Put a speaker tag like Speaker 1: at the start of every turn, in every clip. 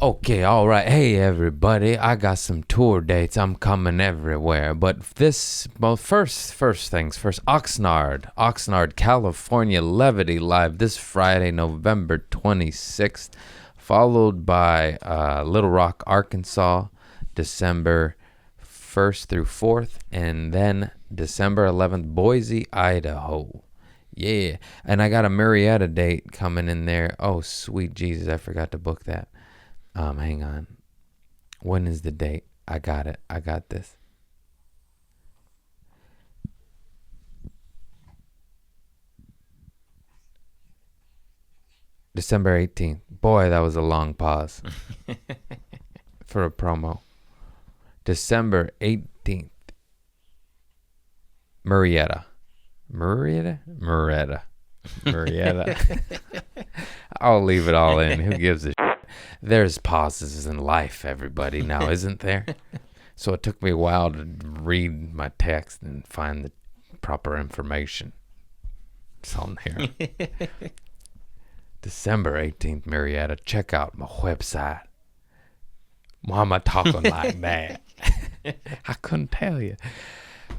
Speaker 1: Okay, all right. Hey, everybody. I got some tour dates. I'm coming everywhere. But first things first. Oxnard, California, Levity Live this Friday, November 26th, followed by Little Rock, Arkansas, December 1st through 4th, and then December 11th, Boise, Idaho. Yeah, and I got a Marietta date coming in there. Oh, sweet Jesus, I forgot to book that. Hang on. When is the date? I got it. I got this. December 18th. Boy, that was a long pause for a promo. December 18th. Marietta. I'll leave it all in. Who gives a shit? There's pauses in life, everybody, now, isn't there? So it took me a while to read my text and find the proper information. It's on there. December 18th, Marietta. Check out my website. Why am I talking like that? I couldn't tell you.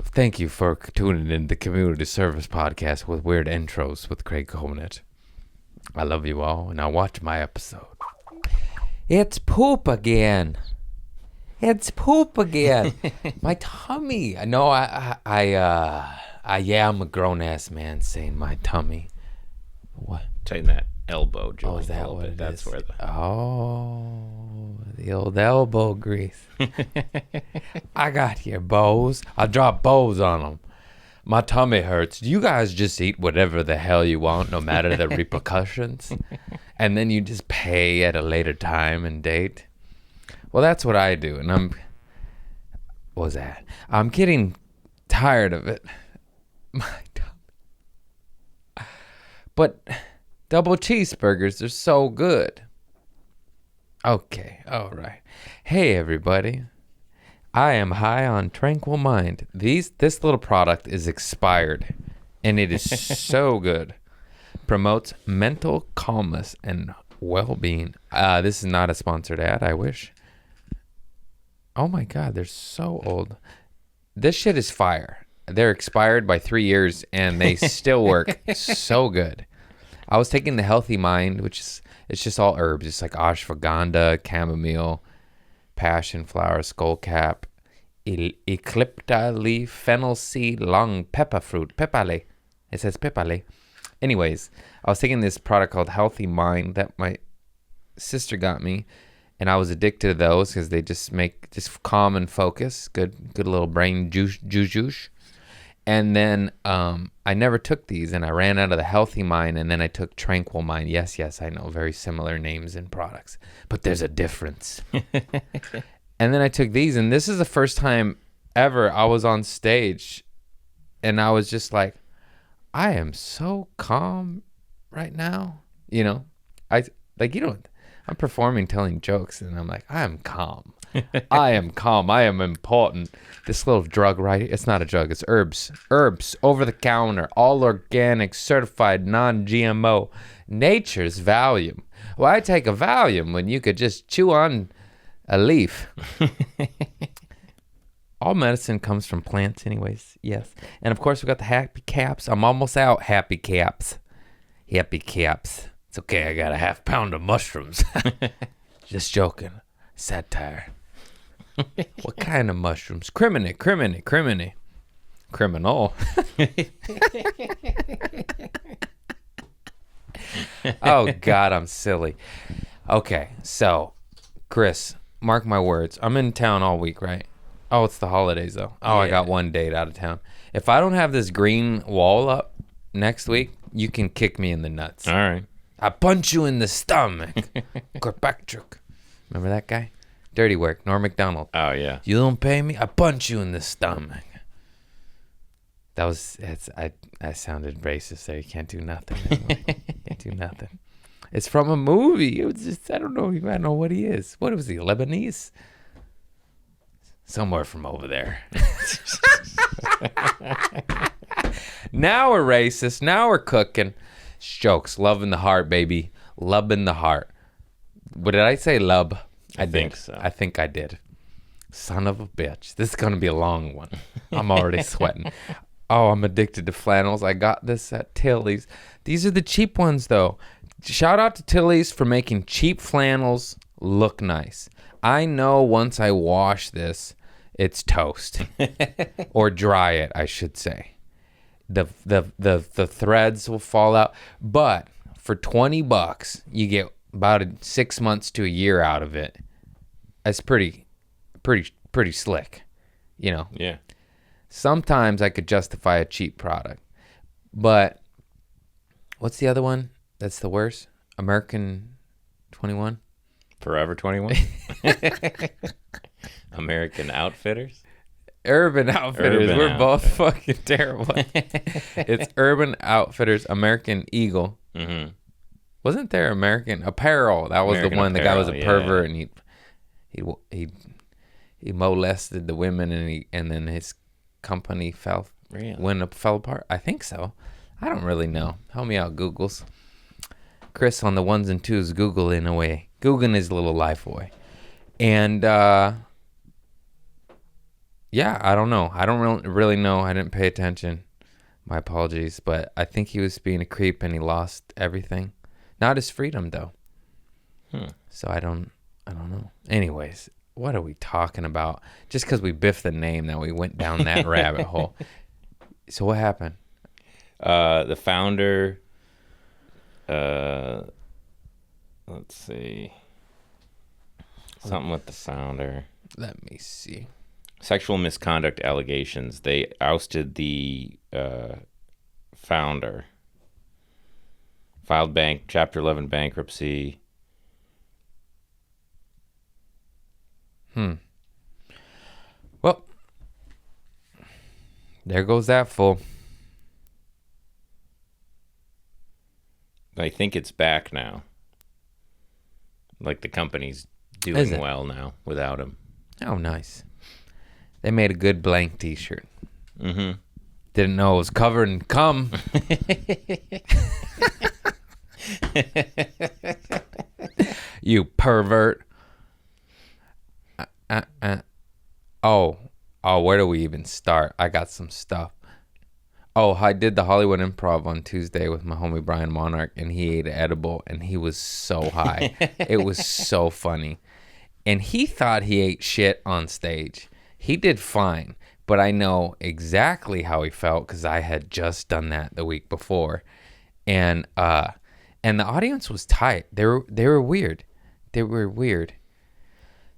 Speaker 1: Thank you for tuning in the Community Service Podcast with Weird Intros with Craig Conant. I love you all, and now watch my episode. It's poop again. My tummy. No, I am a grown ass man saying my tummy. What?
Speaker 2: Taking that elbow joint.
Speaker 1: Oh, is that what it
Speaker 2: That's
Speaker 1: is?
Speaker 2: where the
Speaker 1: the old elbow grease. I got here, bows. I drop bows on them. My tummy hurts. You guys just eat whatever the hell you want, no matter the repercussions, and then you just pay at a later time and date. Well, that's what I do, and I'm getting tired of it. My tummy. But double cheeseburgers are so good. Okay, all right. Hey, everybody. I am high on Tranquil Mind. This little product is expired, and it is so good. Promotes mental calmness and well-being. This is not a sponsored ad, I wish. Oh my God, they're so old. This shit is fire. They're expired by 3 years, and they still work so good. I was taking the Healthy Mind, it's just all herbs. It's like ashwagandha, chamomile, passion flower, skullcap, eucalyptus leaf, fennel seed, long pepper fruit, pepale. It says pepale. Anyways, I was taking this product called Healthy Mind that my sister got me, and I was addicted to those because they just make calm and focus. Good little brain juice. And then I never took these, and I ran out of the Healthy Mind, and then I took Tranquil Mind. Yes, I know, very similar names and products, but there's a difference. And then I took these, and this is the first time ever I was on stage, and I was just like, I am so calm right now. You know, I'm performing, telling jokes, and I'm like, I am calm. I am calm. I am important. This little drug, right? It's not a drug. It's herbs. Herbs, over the counter, all organic, certified, non-GMO. Nature's Valium. Well, I take a Valium when you could just chew on a leaf. All medicine comes from plants anyways. Yes. And of course, we got the Happy Caps. I'm almost out. Happy Caps. It's okay. I got a half pound of mushrooms. Just joking. Satire. What kind of mushrooms? Criminy. Criminal. Oh, God, I'm silly. Okay, so, Chris, mark my words. I'm in town all week, right? Oh, it's the holidays, though. Oh, yeah. I got one date out of town. If I don't have this green wall up next week, you can kick me in the nuts.
Speaker 2: All right.
Speaker 1: I punch you in the stomach. Kirkpatrick. Remember that guy? Dirty Work, Norm Macdonald.
Speaker 2: Oh, yeah.
Speaker 1: You don't pay me? I punch you in the stomach. I sounded racist there. You can't do nothing. Can't do nothing. It's from a movie. It was just, I don't know what he is. What was he, Lebanese? Somewhere from over there. Now we're racist. Now we're cooking. Jokes. Love in the heart, baby. Love in the heart. What did I say? Love. I
Speaker 2: think
Speaker 1: did.
Speaker 2: so.
Speaker 1: I think I did. Son of a bitch. This is going to be a long one. I'm already sweating. Oh, I'm addicted to flannels. I got this at Tilly's. These are the cheap ones, though. Shout out to Tilly's for making cheap flannels look nice. I know once I wash this, it's toast. Or dry it, I should say. The threads will fall out. But for $20, you get about 6 months to a year out of it. That's pretty slick, you know.
Speaker 2: Yeah.
Speaker 1: Sometimes I could justify a cheap product, but what's the other one that's the worst? American 21?
Speaker 2: Forever 21? American Outfitters?
Speaker 1: Urban Outfitters.
Speaker 2: Urban
Speaker 1: We're both
Speaker 2: Outfitters.
Speaker 1: fucking terrible. It's Urban Outfitters, American Eagle.
Speaker 2: Mm-hmm.
Speaker 1: Wasn't there American Apparel? That was
Speaker 2: American
Speaker 1: the one. The guy was a
Speaker 2: Apparel,
Speaker 1: pervert, and he molested the women, and then his company fell apart. I think so. I don't really know. Help me out, Googles. Chris on the ones and twos, Googling away. Googling his little life away. And yeah, I don't know. I don't really know. I didn't pay attention. My apologies, but I think he was being a creep and he lost everything. Not his freedom though. So I don't know. Anyways, what are we talking about? Just because we biffed the name, now we went down that rabbit hole. So what happened?
Speaker 2: The founder, let's see, something with the founder.
Speaker 1: Let me see.
Speaker 2: Sexual misconduct allegations. They ousted the founder. Filed Chapter 11 bankruptcy.
Speaker 1: Well, there goes that fool.
Speaker 2: I think it's back now. Like the company's
Speaker 1: Is
Speaker 2: doing
Speaker 1: it?
Speaker 2: well now without him.
Speaker 1: Oh, nice. They made a good blank t-shirt.
Speaker 2: Mm-hmm.
Speaker 1: Didn't know it was covered in cum. You pervert. Oh, where do we even start? I got some stuff. Oh, I did the Hollywood Improv on Tuesday with my homie Brian Monarch, and he ate an edible, and he was so high. It was so funny. And he thought he ate shit on stage. He did fine, but I know exactly how he felt because I had just done that the week before. And the audience was tight. They were weird. They were weird.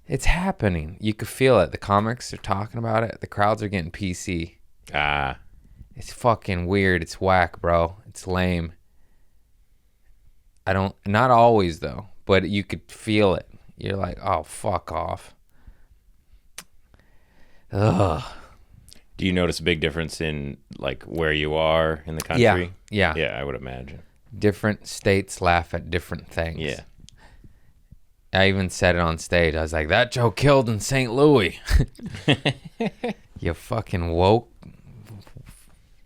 Speaker 1: It's happening. You could feel it. The comics are talking about it. The crowds are getting PC. It's fucking weird. It's whack, bro. It's lame. Not always though, but you could feel it. You're like, oh, fuck off. Ugh.
Speaker 2: Do you notice a big difference in like where you are in the country?
Speaker 1: Yeah.
Speaker 2: Yeah, I would imagine. Different
Speaker 1: States laugh at different things.
Speaker 2: Yeah.
Speaker 1: I even said it on stage. I was like, that joke killed in St. Louis. You fucking woke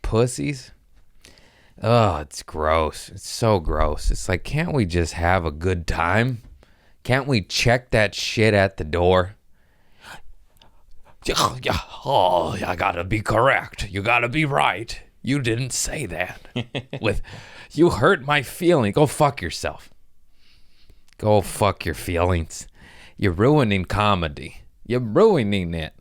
Speaker 1: pussies. Oh, it's gross. It's so gross. It's like, can't we just have a good time? Can't we check that shit at the door? Oh, I gotta be correct. You gotta be right. You didn't say that. You hurt my feeling. Go fuck yourself. Go fuck your feelings. You're ruining comedy. You're ruining it.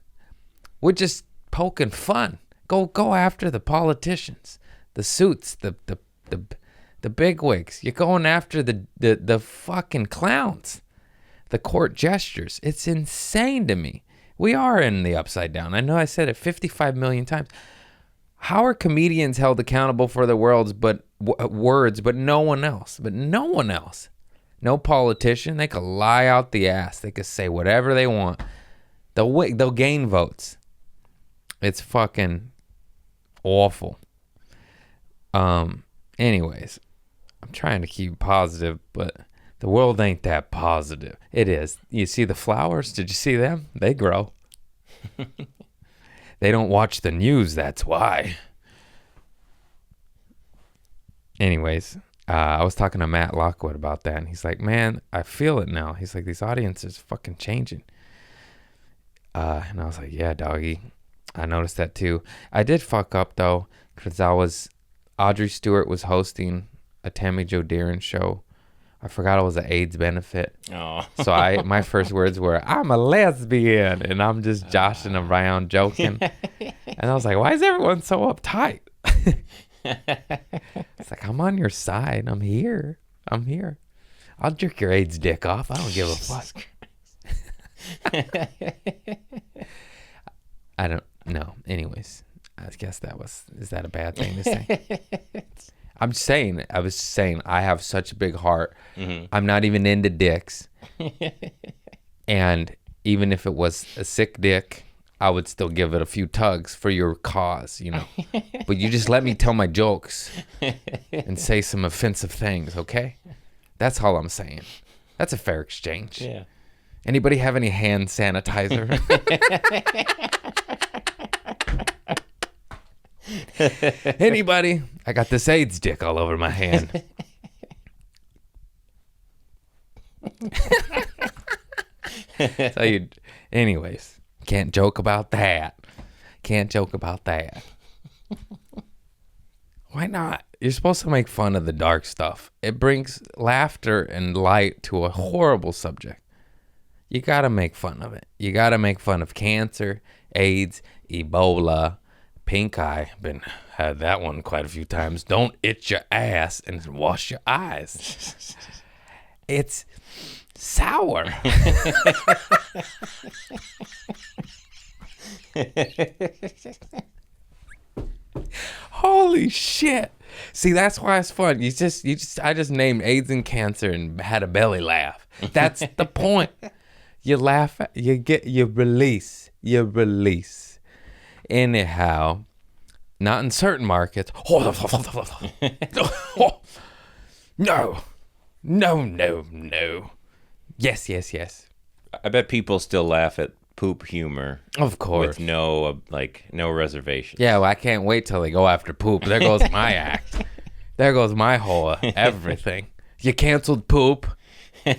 Speaker 1: We're just poking fun. Go after the politicians, the suits, the bigwigs. You're going after the fucking clowns, the court gestures. It's insane to me. We are in the upside down. I know I said it 55 million times. How are comedians held accountable for their words, but no one else? But no one else. No politician. They could lie out the ass. They could say whatever they want. They'll gain votes. It's fucking awful. Anyways, I'm trying to keep positive, but the world ain't that positive. It is. You see the flowers? Did you see them? They grow. They don't watch the news, that's why. Anyways, I was talking to Matt Lockwood about that, and he's like, man, I feel it now. He's like, these audiences fucking changing. And I was like, yeah, doggy. I noticed that too. I did fuck up though, because Audrey Stewart was hosting a Tammy Jo Deeren show. I forgot it was an AIDS benefit.
Speaker 2: Oh.
Speaker 1: So my first words were, I'm a lesbian. And I'm just joshing around, joking. And I was like, why is everyone so uptight? It's like, I'm on your side. I'm here. I'll jerk your AIDS dick off. I don't give a fuck. I don't know. Anyways, I guess is that a bad thing to say? I was saying I have such a big heart. Mm-hmm. I'm not even into dicks. And even if it was a sick dick, I would still give it a few tugs for your cause, you know. But you just let me tell my jokes and say some offensive things, okay? That's all I'm saying. That's a fair exchange.
Speaker 2: Yeah.
Speaker 1: Anybody have any hand sanitizer? Anybody? I got this AIDS dick all over my hand. Anyways, can't joke about that. Why not? You're supposed to make fun of the dark stuff. It brings laughter and light to a horrible subject. You gotta make fun of it. You gotta make fun of cancer, AIDS, Ebola, pink eye. Had that one quite a few times. Don't itch your ass and wash your eyes. It's sour. Holy shit. See, that's why it's fun. I just named AIDS and cancer and had a belly laugh. That's the point. You laugh, you release. Anyhow, not in certain markets. No. Yes.
Speaker 2: I bet people still laugh at poop humor.
Speaker 1: Of course.
Speaker 2: With no reservation.
Speaker 1: Yeah, well, I can't wait till they go after poop. There goes my act. There goes my whole everything. You canceled poop.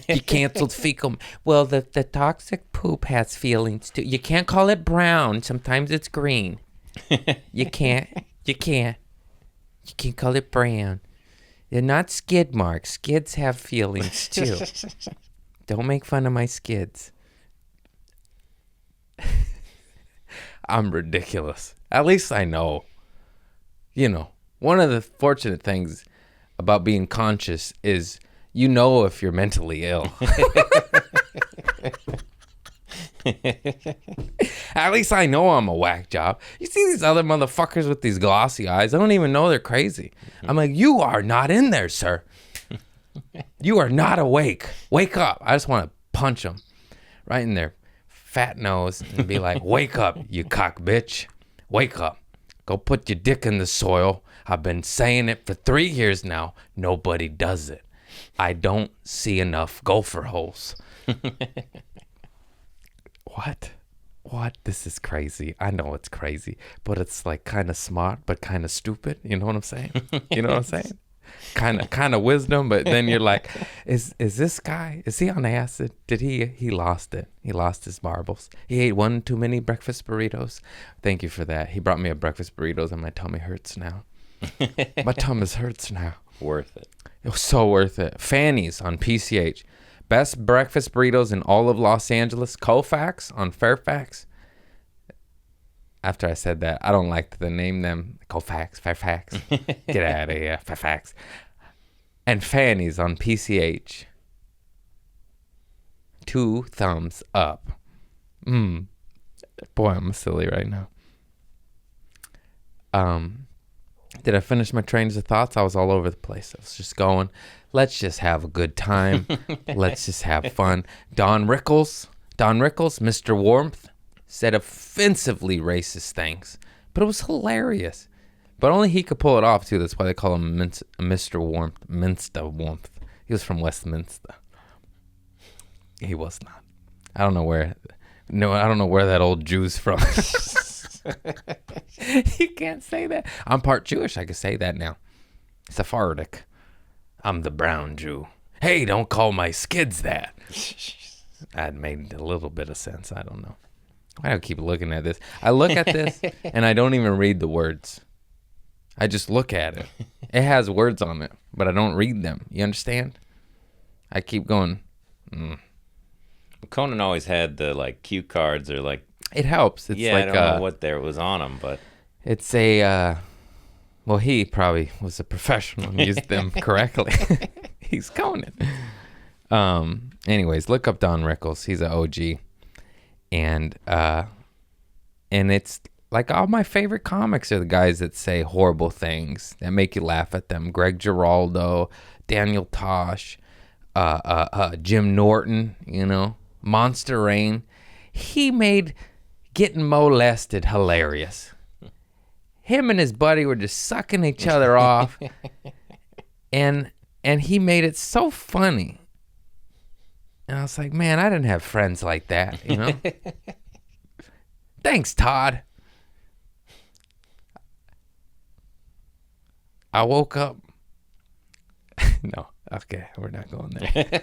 Speaker 1: You canceled fecal. Well, the toxic poop has feelings too. You can't call it brown. Sometimes it's green. You can't call it brown. They're not skid marks. Skids have feelings too. Don't make fun of my skids. I'm ridiculous. At least I know. You know, one of the fortunate things about being conscious is you know if you're mentally ill. At least I know I'm a whack job. You see these other motherfuckers with these glossy eyes, I don't even know they're crazy. I'm like, you are not in there, sir. You are not awake. Wake up. I just want to punch them right in their fat nose and be like, wake up, you cock bitch. Wake up. Go put your dick in the soil. I've been saying it for 3 years now. Nobody does it. I don't see enough gopher holes. What? This is crazy. I know it's crazy, but it's like kind of smart, but kind of stupid. You know what I'm saying? Kind of wisdom, but then you're like, is this guy, is he on acid? Did he lost it? He lost his marbles. He ate one too many breakfast burritos. Thank you for that. He brought me a breakfast burritos and my tummy hurts now. My tummy hurts now.
Speaker 2: Worth it.
Speaker 1: It was so worth it. Fanny's on PCH. Best breakfast burritos in all of Los Angeles. Colfax on Fairfax. After I said that, I don't like to name them. Colfax, Fairfax. Get out of here, Fairfax. And Fanny's on PCH. 2 thumbs up. Boy, I'm silly right now. Did I finish my trains of thoughts? I was all over the place. I was just going, let's just have a good time. Let's just have fun. Don Rickles, Mr. Warmth, said offensively racist things, but it was hilarious. But only he could pull it off, too. That's why they call him Mr. Warmth. Minsta Warmth. He was from Westminster. He was not. I don't know where that old Jew's from. You can't say that. I'm part Jewish. I can say that now. Sephardic. I'm the brown Jew. Hey, don't call my skids that. That made a little bit of sense. I don't know. Why do I keep looking at this? I look at this and I don't even read the words. I just look at it. It has words on it, but I don't read them. You understand? I keep going.
Speaker 2: Conan always had the like cue cards or like.
Speaker 1: It helps. It's
Speaker 2: Yeah,
Speaker 1: like
Speaker 2: I don't know what there was on them, but
Speaker 1: it's a. Well, he probably was a professional and used them correctly. He's Conan. Anyways, look up Don Rickles. He's an OG, and it's like all my favorite comics are the guys that say horrible things that make you laugh at them. Greg Giraldo, Daniel Tosh, Jim Norton. You know, Monster Rain. He made getting molested hilarious. Him and his buddy were just sucking each other off, and he made it so funny. And I was like, man, I didn't have friends like that, you know? Thanks, Todd. I woke up. No, okay, we're not going there.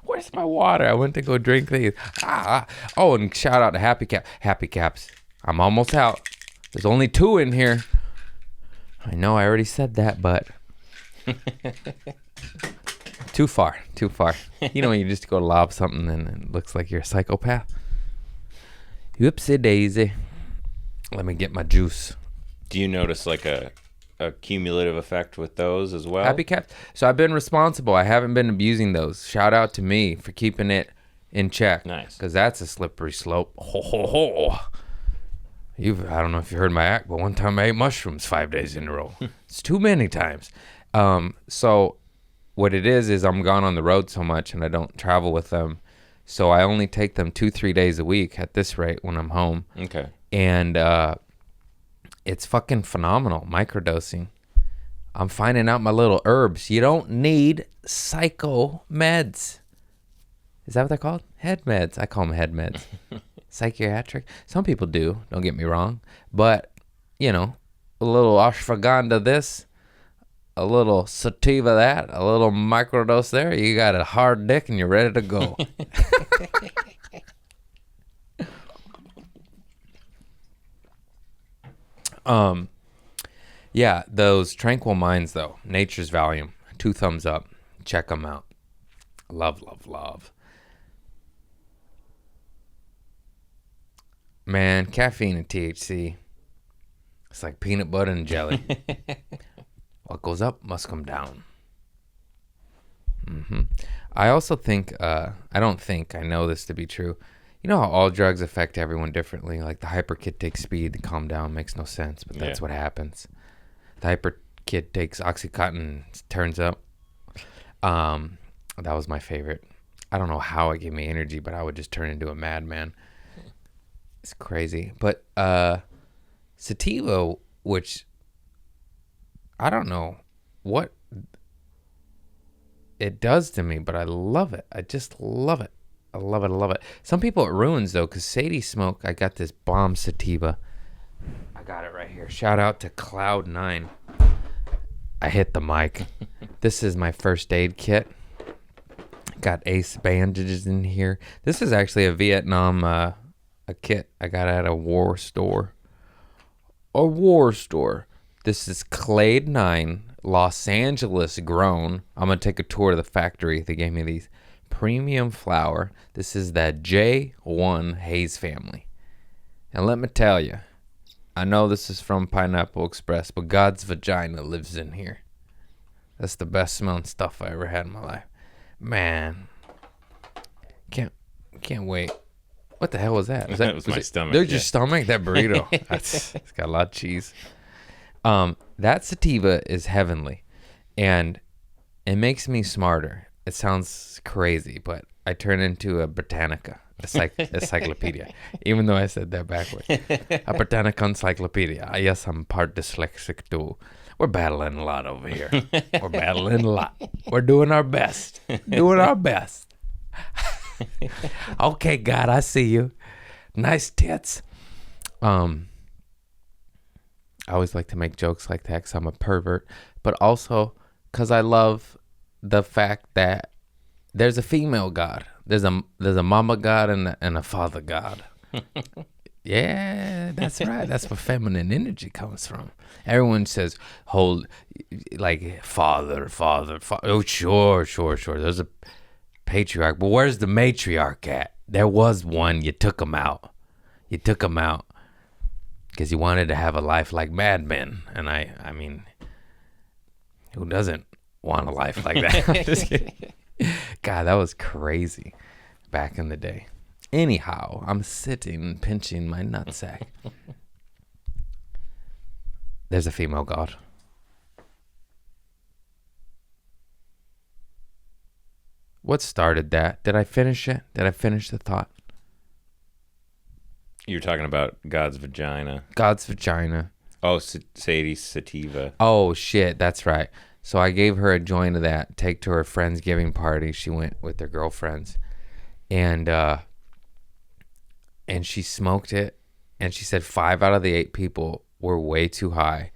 Speaker 1: Where's my water? I went to go drink these. Oh, and shout out to Happy Cap. Happy Caps. I'm almost out. There's only 2 in here. I know I already said that, but too far. You know when you just go to lob something and it looks like you're a psychopath? Whoopsie daisy. Let me get my juice.
Speaker 2: do you notice like a cumulative effect with those as well?
Speaker 1: Happy Caps. So I've been responsible. I haven't been abusing those. Shout out to me for keeping it in check.
Speaker 2: Nice.
Speaker 1: Because that's a slippery slope. Ho, ho, ho. I don't know if you heard my act, but one time I ate mushrooms 5 days in a row. It's too many times. So what it is I'm gone on the road so much and I don't travel with them. So I only take them 2-3 days a week at this rate when I'm home.
Speaker 2: Okay.
Speaker 1: And it's fucking phenomenal, microdosing. I'm finding out my little herbs. You don't need psycho meds. Is that what they're called? Head meds. I call them head meds. Psychiatric. Some people do, don't get me wrong. But, you know, a little ashwagandha this, a little sativa that, a little microdose there. You got a hard dick and you're ready to go. Yeah, those Tranquil Minds, though. Nature's Valium. 2 thumbs up. Check them out. Love, love, love. Man, caffeine and THC. It's like peanut butter and jelly. What goes up must come down. I also think, I know this to be true. You know how all drugs affect everyone differently? Like the hyper kid takes speed to calm down. Makes no sense, but that's what happens. The hyper kid takes Oxycontin, turns up. That was my favorite. I don't know how it gave me energy, but I would just turn into a madman. It's crazy. But sativa, which I don't know what it does to me, but I love it. I just love it. I love it. Some people it ruins, though, because Sadie smoke. I got this bomb sativa. I got it right here. Shout out to Cloud9. I hit the mic. This is my first aid kit. Got ace bandages in here. This is actually a Vietnam a kit I got at a war store. A war store. This is Clade 9, Los Angeles grown. I'm going to take a tour of the factory. They gave me these. Premium flower. This is that J1 Hayes family. And let me tell you, I know this is from Pineapple Express, but God's vagina lives in here. That's the best smelling stuff I ever had in my life. Man. Can't wait. What the hell was that?
Speaker 2: That was my stomach.
Speaker 1: There's your stomach? That burrito. It's got a lot of cheese. That sativa is heavenly. And it makes me smarter. It sounds crazy, but I turn into a Britannica, encyclopedia, even though I said that backwards. A Britannica encyclopedia. Yes, I'm part dyslexic too. We're battling a lot over here. We're battling a lot. We're doing our best. Okay, God, I see you. Nice tits. I always like to make jokes like that because I'm a pervert, but also because I love the fact that there's a female god. There's a mama god and a father god. Yeah, that's right. That's where feminine energy comes from. Everyone says, hold, like, father. Oh, sure. There's a patriarch. But where's the matriarch at? There was one. You took him out. Because you wanted to have a life like Mad Men. And I mean, who doesn't want a life like that? Just kidding. God, that was crazy back in the day. Anyhow, I'm sitting pinching my nutsack. There's a female god. What started that? Did I finish it? Did I finish the thought?
Speaker 2: You're talking about God's vagina.
Speaker 1: God's vagina.
Speaker 2: Oh, Sadie Sativa.
Speaker 1: Oh, shit. That's right. So I gave her a joint of that, take to her friend's giving party. She went with her girlfriends. And she smoked it. And she said 5 out of the 8 people were way too high.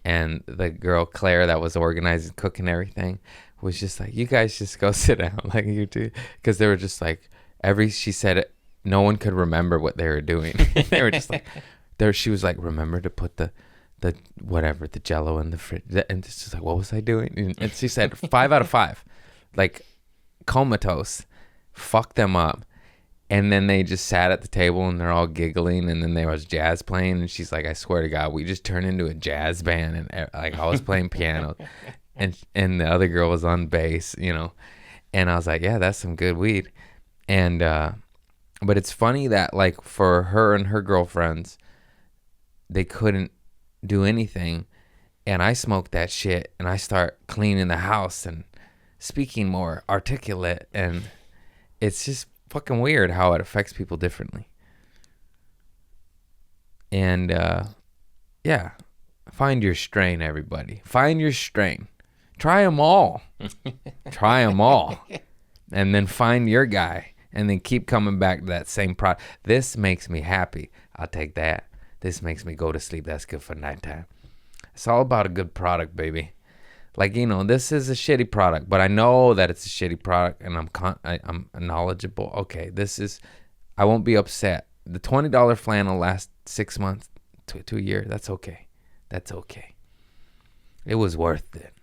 Speaker 1: And the girl, Claire, that was organizing, cooking everything, was just like, you guys just go sit down. Like, you do. Because they were just like, she said it, no one could remember what they were doing. They were just like, she was like, remember to put the Jello in the fridge. And it's just like, what was I doing? And she said 5 out of 5, like comatose, fucked them up. And then they just sat at the table and they're all giggling. And then there was jazz playing. And she's like, I swear to God, we just turned into a jazz band. And like, I was playing piano and the other girl was on bass, you know. And I was like, yeah, that's some good weed. And, but it's funny that like for her and her girlfriends, they couldn't do anything. And I smoked that shit and I start cleaning the house and speaking more articulate. And it's just fucking weird how it affects people differently. And yeah, find your strain, everybody. Find your strain. Try them all. And then find your guy. And then keep coming back to that same product. This makes me happy. I'll take that. This makes me go to sleep. That's good for nighttime. It's all about a good product, baby. Like, you know, this is a shitty product, but I know that it's a shitty product, and I'm knowledgeable. Okay, I won't be upset. The $20 flannel lasts 6 months to a year. That's okay. It was worth it.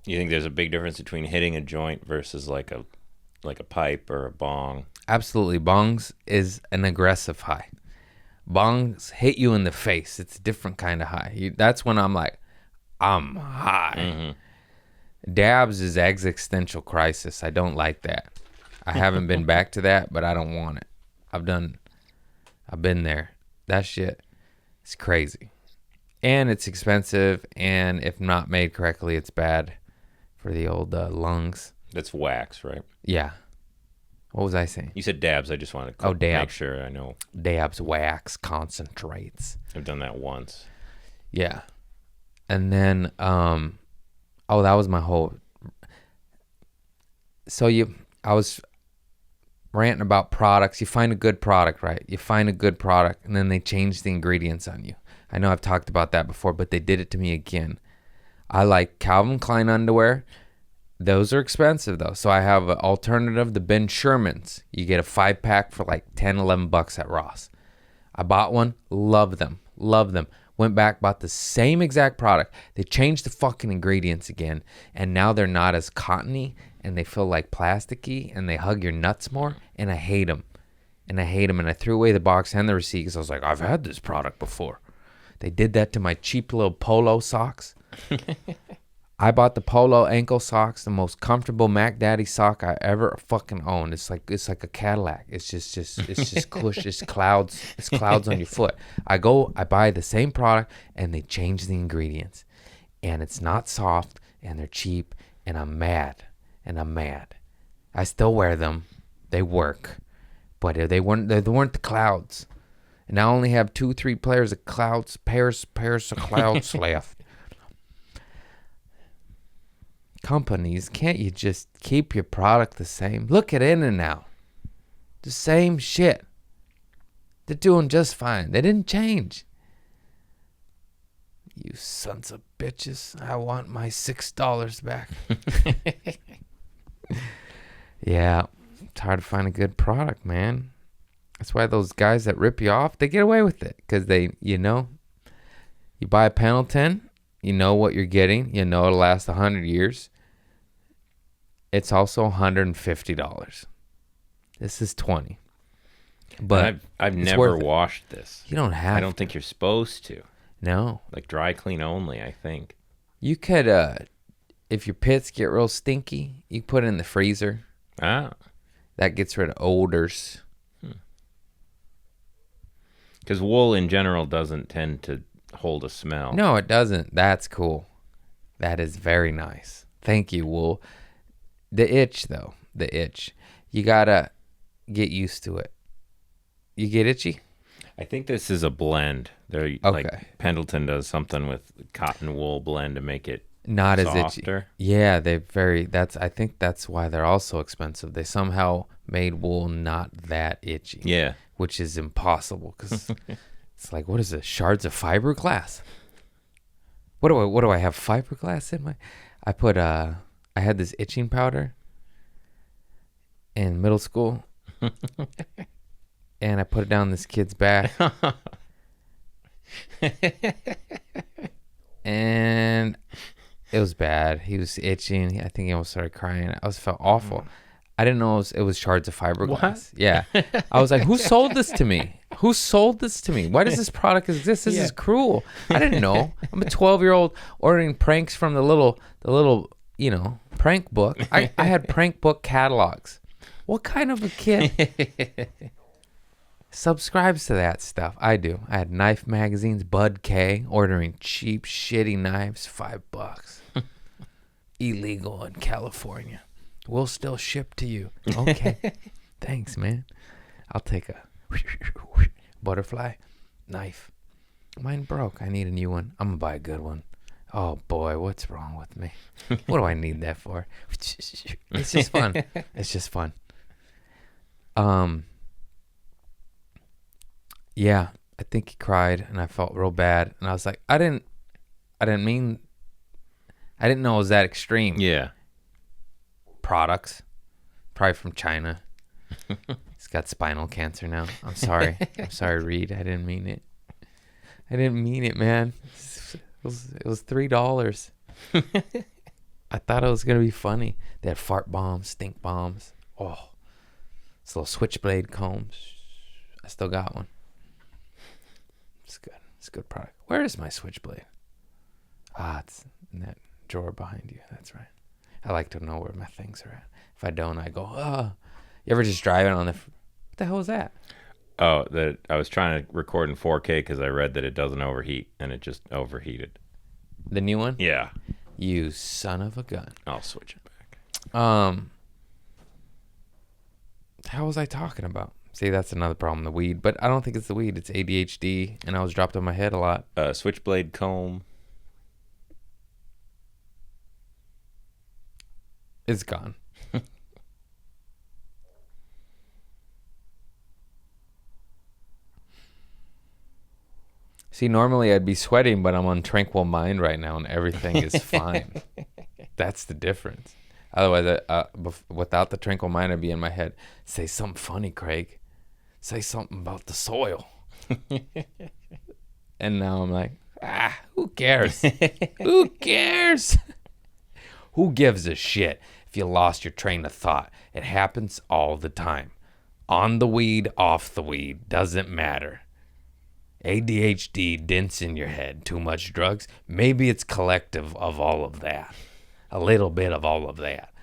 Speaker 2: You think there's a big difference between hitting a joint versus like a pipe or a bong?
Speaker 1: Absolutely. Bongs is an aggressive high. Bongs hit you in the face. It's a different kind of high. That's when I'm like, I'm high. Mm-hmm. Dabs is existential crisis. I don't like that. I haven't been back to that, but I don't want it. I've been there. That shit is crazy. And it's expensive, and if not made correctly, it's bad for the old lungs.
Speaker 2: That's wax, right?
Speaker 1: Yeah. What was I saying?
Speaker 2: You said dabs. I just wanted to make sure I know.
Speaker 1: Dabs, wax, concentrates.
Speaker 2: I've done that once.
Speaker 1: Yeah. And then, that was my whole... So I was ranting about products. You find a good product, right? You find a good product, and then they change the ingredients on you. I know I've talked about that before, but they did it to me again. I like Calvin Klein underwear. Those are expensive, though. So I have an alternative, the Ben Shermans. You get a 5-pack for like $10-11 at Ross. I bought one. Love them. Went back, bought the same exact product. They changed the fucking ingredients again, and now they're not as cottony, and they feel like plasticky, and they hug your nuts more, and I hate them. And I threw away the box and the receipt because I was like, I've had this product before. They did that to my cheap little polo socks. I bought the polo ankle socks, the most comfortable Mac Daddy sock I ever fucking owned. It's like a Cadillac. It's just cush. It's clouds on your foot. I buy the same product and they change the ingredients, and it's not soft, and they're cheap, and I'm mad. I still wear them. They work, but they weren't the clouds. And I only have 2-3 pairs of pairs of clouds left. Companies, can't you just keep your product the same? Look at In-N-Out. The same shit. They're doing just fine. They didn't change. You sons of bitches. I want my $6 back. Yeah. It's hard to find a good product, man. That's why those guys that rip you off, they get away with it. Because they, you buy a Pendleton, you know what you're getting. You know it'll last 100 years. It's also $150. This is $20. But
Speaker 2: I've never washed this.
Speaker 1: You don't have
Speaker 2: I don't think you're supposed to.
Speaker 1: No.
Speaker 2: Like dry clean only, I think.
Speaker 1: You could, if your pits get real stinky, you put it in the freezer.
Speaker 2: Ah.
Speaker 1: That gets rid of odors.
Speaker 2: Because wool in general doesn't tend to hold a smell.
Speaker 1: No, it doesn't. That's cool. That is very nice. Thank you, wool. The itch, though. The itch. You got to get used to it. You get itchy?
Speaker 2: I think this is a blend.
Speaker 1: Okay.
Speaker 2: Like Pendleton does something with cotton wool blend to make it
Speaker 1: not
Speaker 2: softer.
Speaker 1: As itchy. Yeah, I think that's why they're all so expensive. They somehow made wool not that itchy.
Speaker 2: Yeah.
Speaker 1: Which is impossible because it's like, what is it? Shards of fiberglass? What do I have fiberglass in my? I had this itching powder in middle school. And I put it down this kid's back. And it was bad. He was itching. I think he almost started crying. I felt awful. I didn't know it was shards of fiberglass.
Speaker 2: What?
Speaker 1: Yeah. I was like, who sold this to me? Who sold this to me? Why does this product exist? This is cruel. I didn't know. I'm a 12-year-old ordering pranks from the little prank book. I had prank book catalogs. What kind of a kid subscribes to that stuff? I do. I had knife magazines, Bud K, ordering cheap, shitty knives, $5. Illegal in California. We'll still ship to you. Okay. Thanks, man. I'll take a butterfly knife. Mine broke. I need a new one. I'm going to buy a good one. Oh, boy, what's wrong with me? What do I need that for? It's just fun. It's just fun. Yeah, I think he cried, and I felt real bad. And I was like, I didn't know it was that extreme.
Speaker 2: Yeah.
Speaker 1: Products, probably from China. He's got spinal cancer now. I'm sorry. I'm sorry, Reed. I didn't mean it. I didn't mean it, man. It was $3. I thought it was gonna be funny. They had fart bombs, stink bombs. Oh, it's little switchblade combs. I still got one. It's good. It's a good product. Where is my switchblade? It's in that drawer behind you. That's right. I like to know where my things are at. If I don't, I go, You ever just drive it on what the hell is that?
Speaker 2: Oh, I was trying to record in 4K because I read that it doesn't overheat, and it just overheated.
Speaker 1: The new one?
Speaker 2: Yeah.
Speaker 1: You son of a gun.
Speaker 2: I'll switch it back.
Speaker 1: How was I talking about? See, that's another problem, the weed. But I don't think it's the weed. It's ADHD, and I was dropped on my head a lot.
Speaker 2: Switchblade comb.
Speaker 1: It's gone. See, normally I'd be sweating, but I'm on tranquil mind right now, and everything is fine. That's the difference. Otherwise, without the tranquil mind, I'd be in my head. Say something funny, Craig. Say something about the soil. And now I'm like, who cares? Who cares? Who gives a shit if you lost your train of thought? It happens all the time. On the weed, off the weed, doesn't matter. ADHD, dents in your head, too much drugs. Maybe it's collective of all of that. A little bit of all of that.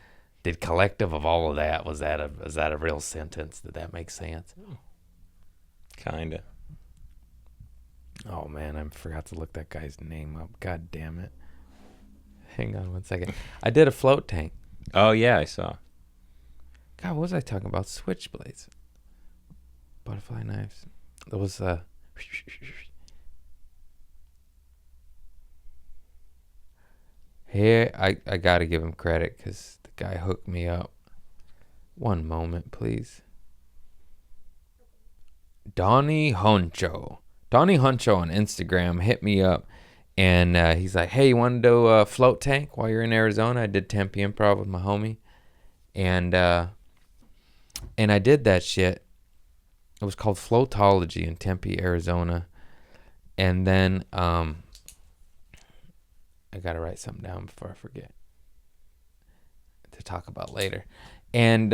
Speaker 1: Did collective of all of that, was that a real sentence? Did that make sense?
Speaker 2: Kinda.
Speaker 1: Oh, man, I forgot to look that guy's name up. God damn it. Hang on one second. I did a float tank.
Speaker 2: Oh, yeah, I saw.
Speaker 1: God, what was I talking about? Switchblades. Butterfly knives. There was Here, I got to give him credit because the guy hooked me up. One moment, please. Donnie Huncho on Instagram hit me up, And he's like, hey, you want to do a float tank while you're in Arizona? I did Tempe Improv with my homie. And I did that shit. It was called Floatology in Tempe, Arizona. And then I got to write something down before I forget to talk about later. And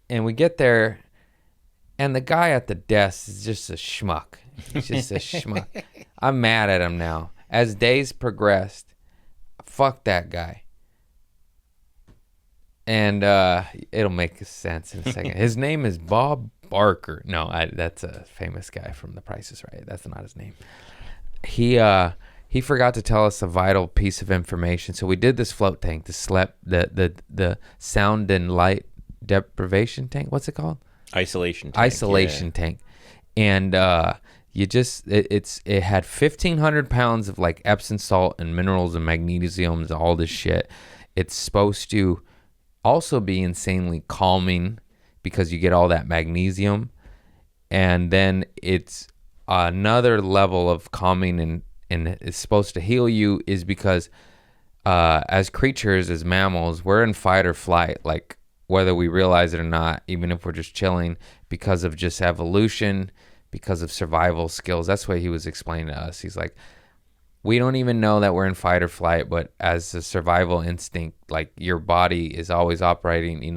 Speaker 1: we get there, and the guy at the desk is just a schmuck. He's just a schmuck. I'm mad at him now. As days progressed, fuck that guy. And it'll make sense in a second. His name is Bob Barker. No, that's a famous guy from The Price is Right. That's not his name. He forgot to tell us a vital piece of information. So we did this float tank, the sound and light deprivation tank. What's it called?
Speaker 2: Isolation
Speaker 1: Tank. And it had 1,500 pounds of like Epsom salt and minerals and magnesiums, all this shit. It's supposed to also be insanely calming because you get all that magnesium. And then it's another level of calming and it's supposed to heal you is because as creatures, as mammals, we're in fight or flight, like whether we realize it or not, even if we're just chilling, because of just evolution, because of survival skills. That's what he was explaining to us. He's like, we don't even know that we're in fight or flight, but as a survival instinct, like your body is always operating,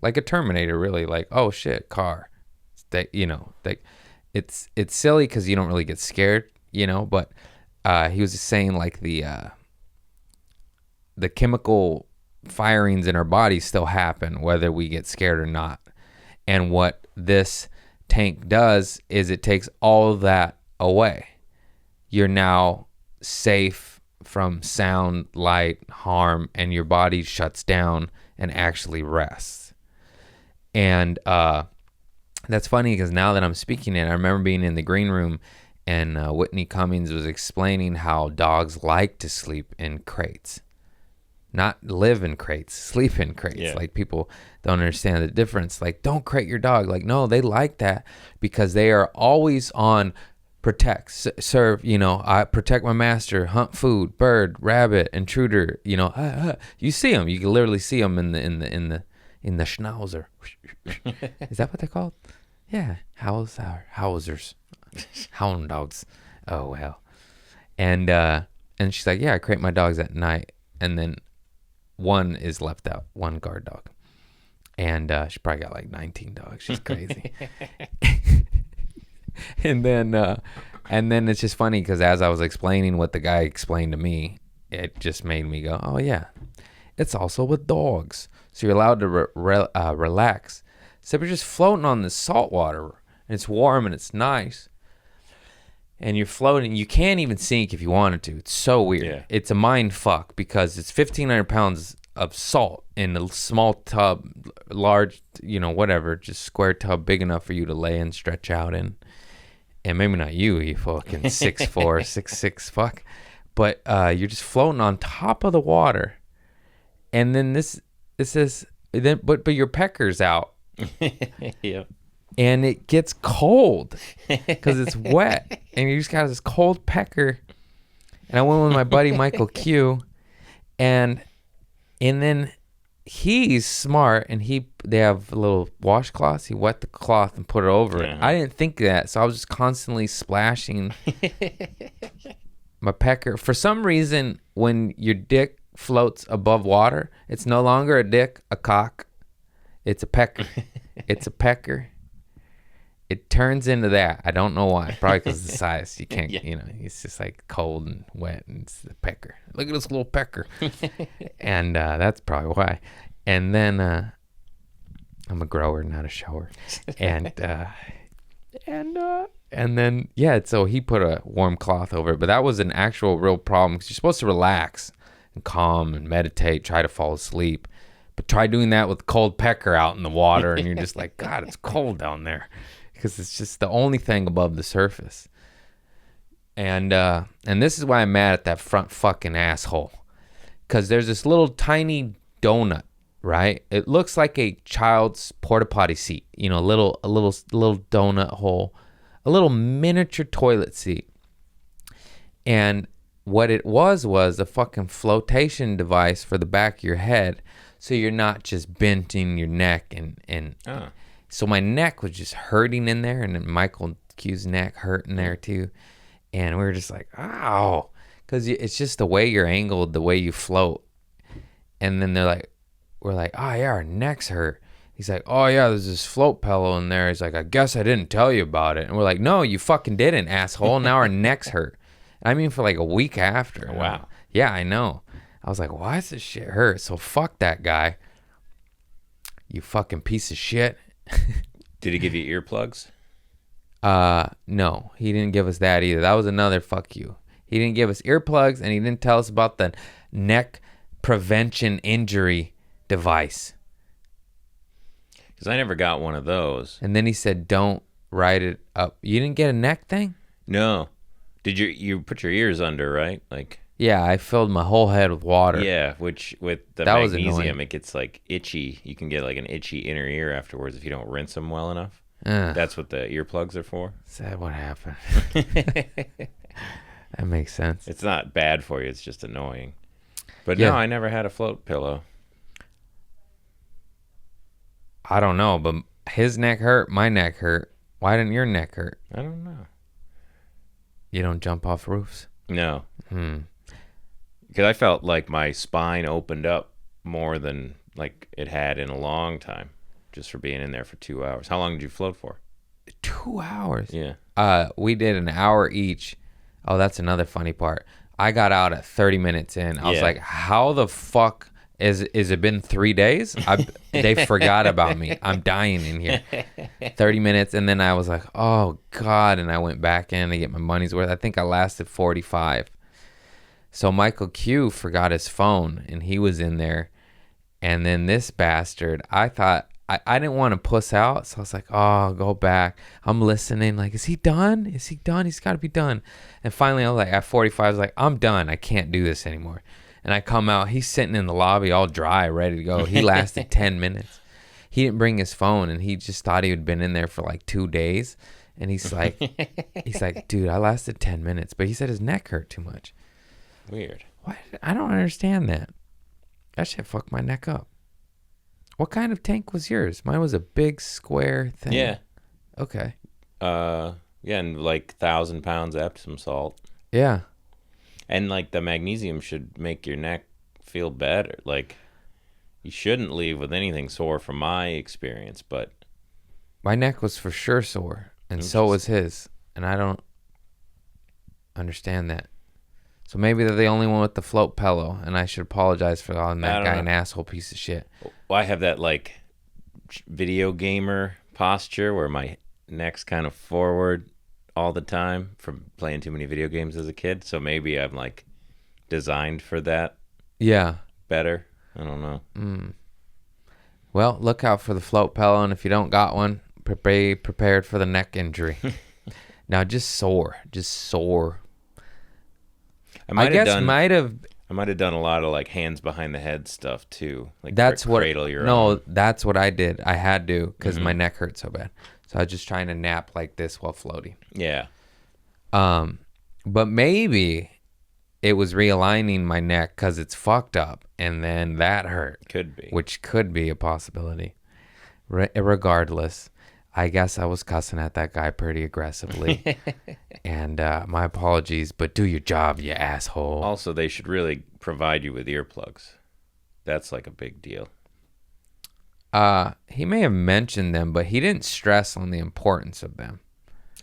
Speaker 1: like a Terminator, really, like, oh shit, car. It's silly because you don't really get scared, but he was just saying like the chemical firings in our bodies still happen whether we get scared or not. And what this tank does is it takes all of that away. You're now safe from sound, light, harm, and your body shuts down and actually rests. And that's funny because now that I'm speaking it, I remember being in the green room and Whitney Cummings was explaining how dogs like to sleep in crates. Not live in crates, sleep in crates.
Speaker 2: Yeah.
Speaker 1: Like people don't understand the difference. Like, don't crate your dog. Like, no, they like that because they are always on protect, serve, I protect my master, hunt food, bird, rabbit, intruder, you see them. You can literally see them in the schnauzer. Is that what they're called? Yeah. Housers. Hound dogs. Oh, well. And she's like, yeah, I crate my dogs at night. And then one is left out, one guard dog. And she probably got like 19 dogs. She's crazy. And then it's just funny because as I was explaining what the guy explained to me, it just made me go, oh, yeah. It's also with dogs. So you're allowed to relax. So we're just floating on the salt water. And it's warm and it's nice. And you're floating. You can't even sink if you wanted to. It's so weird.
Speaker 2: Yeah.
Speaker 1: It's a mind fuck because it's 1,500 pounds of salt in a small tub, large, whatever, just square tub big enough for you to lay and stretch out in. And maybe not you fucking 6'4", 6'6", fuck. But you're just floating on top of the water. And then this is, but your pecker's out.
Speaker 2: Yeah.
Speaker 1: And it gets cold because it's wet. And you just got this cold pecker. And I went with my buddy Michael Q. And then he's smart. And they have little washcloths. He wet the cloth and put it over it. I didn't think that. So I was just constantly splashing my pecker. For some reason, when your dick floats above water, it's no longer a dick, a cock. It's a pecker. It's a pecker. It turns into that. I don't know why. Probably because of the size. You can't, it's just like cold and wet and it's the pecker. Look at this little pecker. And that's probably why. And then I'm a grower, not a shower. And then, so he put a warm cloth over it. But that was an actual real problem because you're supposed to relax and calm and meditate, try to fall asleep. But try doing that with cold pecker out in the water and you're just like, God, it's cold down there. Because it's just the only thing above the surface. And this is why I'm mad at that front fucking asshole. Because there's this little tiny donut, right? It looks like a child's porta potty seat. A little donut hole. A little miniature toilet seat. And what it was a fucking flotation device for the back of your head, so you're not just bending your neck and
Speaker 2: Oh.
Speaker 1: so my neck was just hurting in there, and then Michael Q's neck hurt in there too, and we were just like, ow, because it's just the way you're angled, the way you float, and then we're like, oh yeah, our necks hurt. He's like, oh yeah, there's this float pillow in there. He's like, I guess I didn't tell you about it. And we're like, no, you fucking didn't, asshole. Now our necks hurt. I mean, for like a week after.
Speaker 2: Wow.
Speaker 1: Yeah, I know. I was like, why does this shit hurt? So fuck that guy. You fucking piece of shit.
Speaker 2: Did he give you earplugs?
Speaker 1: No, he didn't give us that either. That was another fuck you. He didn't give us earplugs, and he didn't tell us about the neck prevention injury device.
Speaker 2: Because I never got one of those.
Speaker 1: And then he said, don't ride it up. You didn't get a neck thing?
Speaker 2: No. Did you put your ears under, right? Like,
Speaker 1: Yeah, I filled my whole head with water.
Speaker 2: yeah, which with the
Speaker 1: That was
Speaker 2: magnesium,
Speaker 1: annoying.
Speaker 2: it gets like itchy. You can get like an itchy inner ear afterwards if you don't rinse them well enough.
Speaker 1: Ugh.
Speaker 2: That's what the earplugs are for.
Speaker 1: Is that what happened? That makes sense.
Speaker 2: It's not bad for you. It's just annoying. But
Speaker 1: Yeah.
Speaker 2: no, I never had a float pillow.
Speaker 1: I don't know, but his neck hurt, my neck hurt. Why didn't your neck hurt?
Speaker 2: I don't know.
Speaker 1: You don't jump off roofs?
Speaker 2: No.
Speaker 1: Hmm.
Speaker 2: Because I felt like my spine opened up more than like it had in a long time just for being in there for 2 hours. How long did you float for?
Speaker 1: 2 hours?
Speaker 2: Yeah.
Speaker 1: We did an hour each. Oh, that's another funny part. I got out at 30 minutes in. I was
Speaker 2: Yeah.
Speaker 1: like, how the fuck is it been 3 days? They forgot about me. I'm dying in here. 30 minutes, and then I was like, oh God, and I went back in to get my money's worth. I think I lasted 45. So Michael Q forgot his phone, and he was in there. And then this bastard, I thought, I didn't want to puss out, so I was like, oh, I'll go back. I'm listening, like, is he done? Is he done? He's got to be done. And finally, I was like, at 45, I was like, I'm done. I can't do this anymore. And I come out, he's sitting in the lobby all dry, ready to go. He lasted 10 minutes. He didn't bring his phone, and he just thought he had been in there for like 2 days. And he's like, dude, I lasted 10 minutes. But he said his neck hurt too much.
Speaker 2: Weird.
Speaker 1: Why? I don't understand that. That shit fucked my neck up. What kind of tank was yours? Mine was a big square thing.
Speaker 2: Yeah.
Speaker 1: Okay.
Speaker 2: Yeah, and like 1,000 pounds Epsom salt.
Speaker 1: Yeah.
Speaker 2: And like the magnesium should make your neck feel better. Like you shouldn't leave with anything sore from my experience, but
Speaker 1: My neck was for sure sore, and so was his. And I don't understand that. So maybe they're the only one with the float pillow, and I should apologize for calling
Speaker 2: I
Speaker 1: that
Speaker 2: don't
Speaker 1: guy
Speaker 2: know.
Speaker 1: an asshole piece of shit.
Speaker 2: I have that like video gamer posture where my neck's kind of forward all the time from playing too many video games as a kid. So maybe I'm like designed for that
Speaker 1: Yeah.
Speaker 2: better. I don't know.
Speaker 1: Well, look out for the float pillow, and if you don't got one, be prepared for the neck injury. Now, just sore. I
Speaker 2: might have
Speaker 1: guess
Speaker 2: done
Speaker 1: might have.
Speaker 2: I might have done a lot of like hands behind the head stuff too. Like
Speaker 1: That's what.
Speaker 2: cradle your
Speaker 1: No,
Speaker 2: own.
Speaker 1: that's what I did. I had to because my neck hurt so bad. So I was just trying to nap like this while floating.
Speaker 2: Yeah.
Speaker 1: But maybe it was realigning my neck because it's fucked up, and then that hurt,
Speaker 2: Could be.
Speaker 1: which could be a possibility. Regardless, I guess I was cussing at that guy pretty aggressively, and my apologies. But do your job, you asshole.
Speaker 2: Also, they should really provide you with earplugs. That's like a big deal.
Speaker 1: He may have mentioned them, but he didn't stress on the importance of them.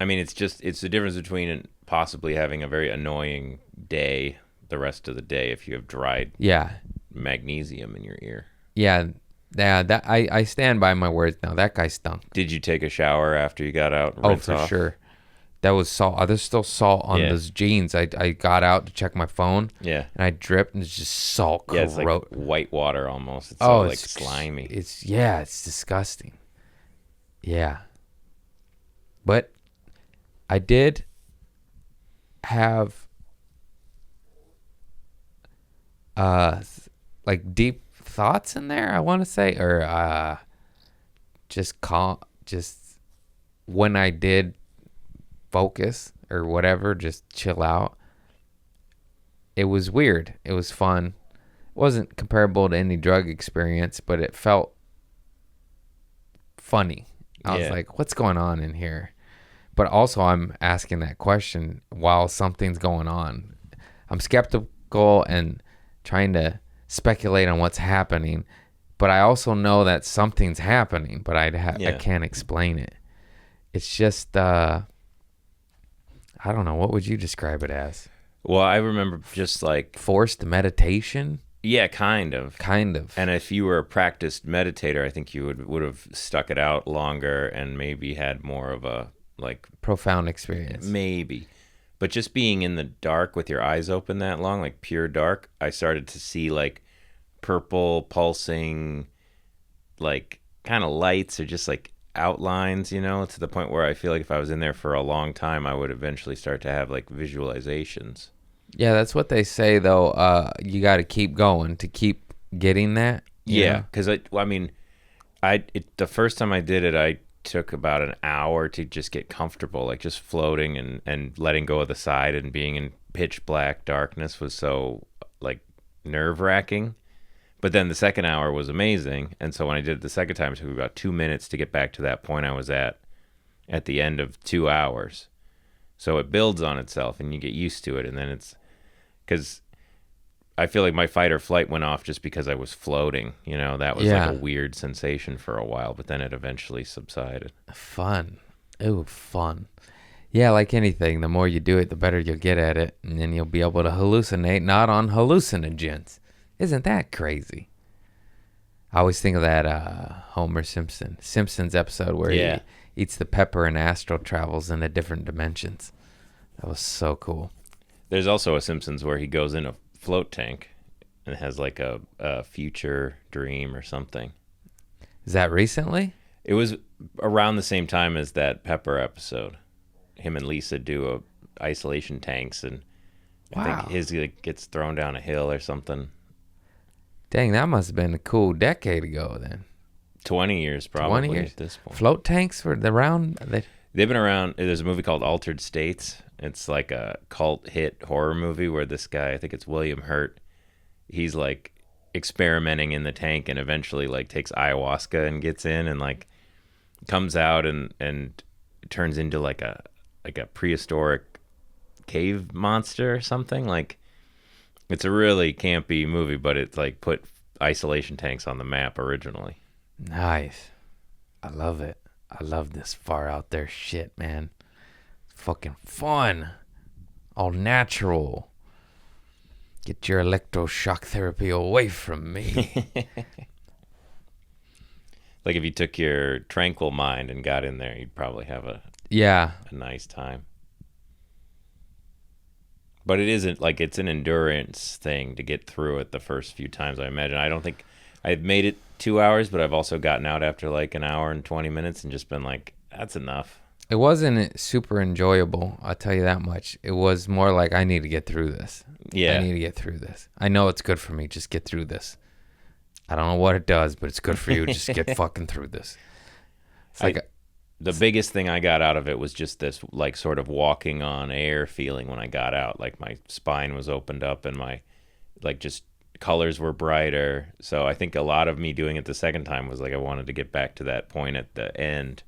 Speaker 2: I mean, it's the difference between possibly having a very annoying day the rest of the day if you have dried
Speaker 1: Yeah,
Speaker 2: magnesium in your ear.
Speaker 1: yeah. That I stand by my words now. That guy stunk.
Speaker 2: Did you take a shower after you got out? And
Speaker 1: Oh,
Speaker 2: rinse
Speaker 1: for
Speaker 2: off?
Speaker 1: sure. That was salt. There's still salt on
Speaker 2: Yeah.
Speaker 1: those jeans. I got out to check my phone,
Speaker 2: Yeah.
Speaker 1: and I dripped, and it's just salt.
Speaker 2: Yeah, it's like
Speaker 1: corro-
Speaker 2: white water almost. It's
Speaker 1: oh,
Speaker 2: so like
Speaker 1: it's
Speaker 2: slimy.
Speaker 1: It's disgusting. Yeah, but I did have like deep thoughts in there, I want to say, or just when I did focus or whatever, just chill out. it was weird. It was fun. It wasn't comparable to any drug experience, but it felt funny. I was
Speaker 2: Yeah.
Speaker 1: like, what's going on in here? But also, I'm asking that question while something's going on. I'm skeptical and trying to speculate on what's happening, but I also know that something's happening, but I
Speaker 2: Yeah.
Speaker 1: can't explain it. It's just, I don't know. What would you describe it as?
Speaker 2: Well, I remember just like,
Speaker 1: Forced meditation?
Speaker 2: yeah, kind of.
Speaker 1: Kind of.
Speaker 2: And if you were a practiced meditator, I think you would have stuck it out longer and maybe had more of a like
Speaker 1: Profound experience.
Speaker 2: maybe. But just being in the dark with your eyes open that long, like pure dark, I started to see like purple pulsing, like kind of lights or just like outlines, to the point where I feel like if I was in there for a long time, I would eventually start to have like visualizations.
Speaker 1: Yeah, that's what they say, though. You got to keep going to keep getting that.
Speaker 2: Yeah, because the first time I did it, I took about an hour to just get comfortable, like just floating and letting go of the side and being in pitch black darkness was so like nerve wracking. But then the second hour was amazing, and so when I did it the second time, it took me about 2 minutes to get back to that point I was at the end of 2 hours. So it builds on itself, and you get used to it, and then it's because I feel like my fight or flight went off just because I was floating. That was
Speaker 1: Yeah.
Speaker 2: like a weird sensation for a while, but then it eventually subsided.
Speaker 1: Fun. Ooh, fun. Yeah, like anything, the more you do it, the better you'll get at it, and then you'll be able to hallucinate not on hallucinogens. Isn't that crazy? I always think of that Homer Simpsons episode where
Speaker 2: Yeah.
Speaker 1: he eats the pepper and astral travels into different dimensions. That was so cool.
Speaker 2: There's also a Simpsons where he goes in a float tank and has like a future dream or something.
Speaker 1: Is that recently?
Speaker 2: It was around the same time as that Pepper episode. Him and Lisa do isolation tanks, and I
Speaker 1: Wow.
Speaker 2: think his like, gets thrown down a hill or something.
Speaker 1: Dang, that must have been a cool decade ago then.
Speaker 2: 20 years probably
Speaker 1: 20 years?
Speaker 2: at this point.
Speaker 1: Float tanks were around?
Speaker 2: They've been around. There's a movie called Altered States. It's like a cult hit horror movie where this guy, I think it's William Hurt, he's like experimenting in the tank and eventually like takes ayahuasca and gets in and like comes out and turns into like a prehistoric cave monster or something. Like it's a really campy movie, but it's like put isolation tanks on the map originally.
Speaker 1: Nice. I love it. I love this far out there shit, man. Fucking fun. All natural. Get your electroshock therapy away from me.
Speaker 2: Like if you took your Tranquil mind and got in there, you'd probably have a
Speaker 1: Yeah.
Speaker 2: nice time. But it isn't like it's an endurance thing to get through it the first few times, I imagine. I don't think I've made it 2 hours, but I've also gotten out after like an hour and 20 minutes and just been like, that's enough.
Speaker 1: It wasn't super enjoyable, I'll tell you that much. It was more like, I need to get through this.
Speaker 2: Yeah.
Speaker 1: I need to get through this. I know it's good for me. Just get through this. I don't know what it does, but it's good for you. Just get fucking through this. It's like,
Speaker 2: The biggest thing I got out of it was just this like sort of walking on air feeling when I got out. Like my spine was opened up and my like just colors were brighter. So I think a lot of me doing it the second time was like I wanted to get back to that point at the end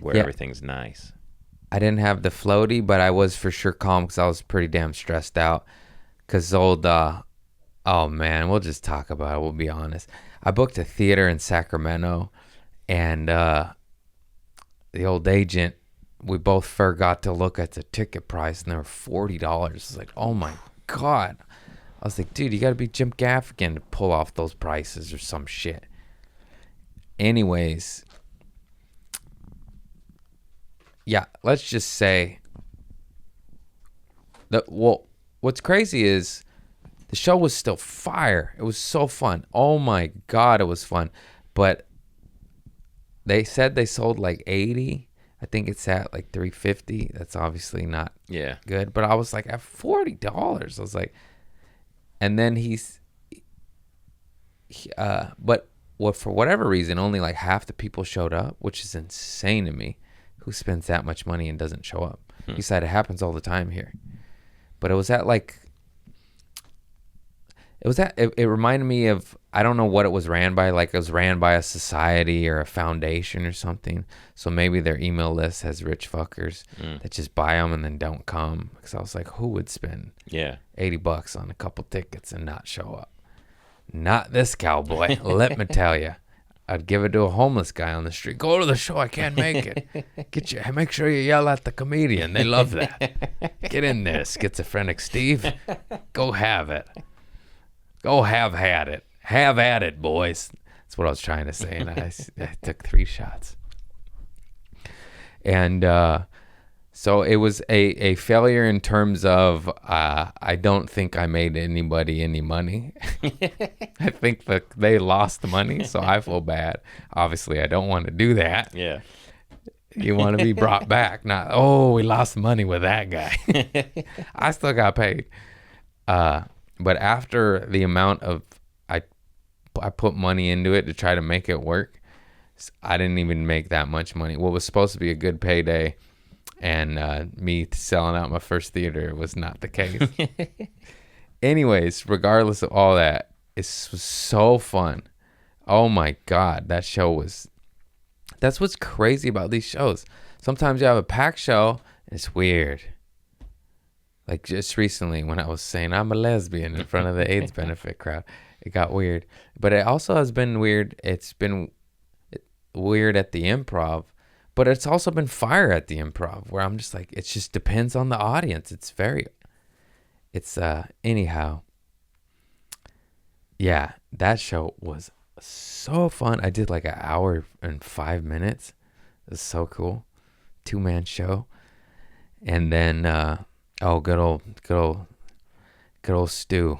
Speaker 2: where
Speaker 1: Yeah.
Speaker 2: everything's nice.
Speaker 1: I didn't have the floaty, but I was for sure calm because I was pretty damn stressed out. Because oh man, we'll just talk about it. We'll be honest. I booked a theater in Sacramento, and the old agent, we both forgot to look at the ticket price, and they were $40. It's like, oh my God. I was like, dude, you got to be Jim Gaffigan to pull off those prices or some shit. Anyways, yeah, let's just say that, well, what's crazy is the show was still fire. It was so fun. Oh my God, it was fun. But they said they sold like 80. I think it's at like 350. That's obviously not
Speaker 2: Yeah.
Speaker 1: good. But I was like, at $40. I was like, and then but what, for whatever reason, only like half the people showed up, which is insane to me. Who spends that much money and doesn't show up? He said it happens all the time here. But it was at like It reminded me of, I don't know what it was ran by. Like it was ran by a society or a foundation or something. So maybe their email list has rich fuckers that just buy them and then don't come. Because I was like, who would spend $80 on a couple tickets and not show up? Not this cowboy. Let me tell you. I'd give it to a homeless guy on the street. Go to the show. I can't make it. Make sure you yell at the comedian. They love that. Get in there, schizophrenic Steve. Go have it. Go have had it. Have at it, boys. That's what I was trying to say, and I took 3 shots. And so it was a failure in terms of I don't think I made anybody any money. I think that they lost the money, so I feel bad. Obviously, I don't want to do that.
Speaker 2: Yeah.
Speaker 1: You want to be brought back, not, oh, we lost money with that guy. I still got paid. But after the amount of I put money into it to try to make it work, I didn't even make that much money. What was supposed to be a good payday and me selling out my first theater was not the case. Anyways, regardless of all that, it was so fun. Oh my God, that show was... That's what's crazy about these shows. Sometimes you have a packed show, and it's weird. Like just recently when I was saying I'm a lesbian in front of the AIDS benefit crowd, it got weird. But it also has been weird. It's been weird at the Improv, but it's also been fire at the Improv where I'm just like, it just depends on the audience. Anyhow. Yeah, that show was so fun. I did like an hour and 5 minutes. It was so cool. 2-man show. And then, good old Stu.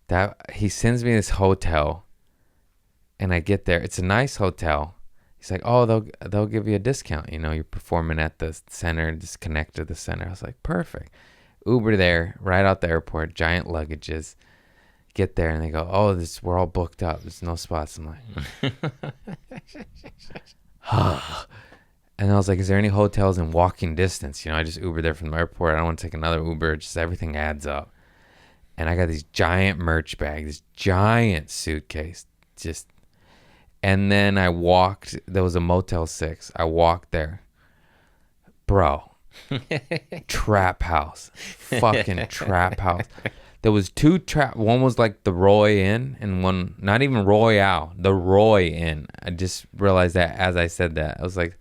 Speaker 1: That he sends me this hotel, and I get there. It's a nice hotel. He's like, oh, they'll give you a discount. You know, you're performing at the center, just connect to the center. I was like, perfect. Uber there, right out the airport, giant luggages. Get there, and they go, oh, we're all booked up. There's no spots. I'm like, and I was like, is there any hotels in walking distance? You know, I just Ubered there from the airport. I don't want to take another Uber. Just everything adds up. And I got these giant merch bags, this giant suitcase. And then I walked. There was a Motel 6. I walked there. Bro. Trap house. Fucking trap house. There was 2 trap. One was like the Roy Inn, and one, not even Royale, the Roy Inn. I just realized that as I said that. I was like,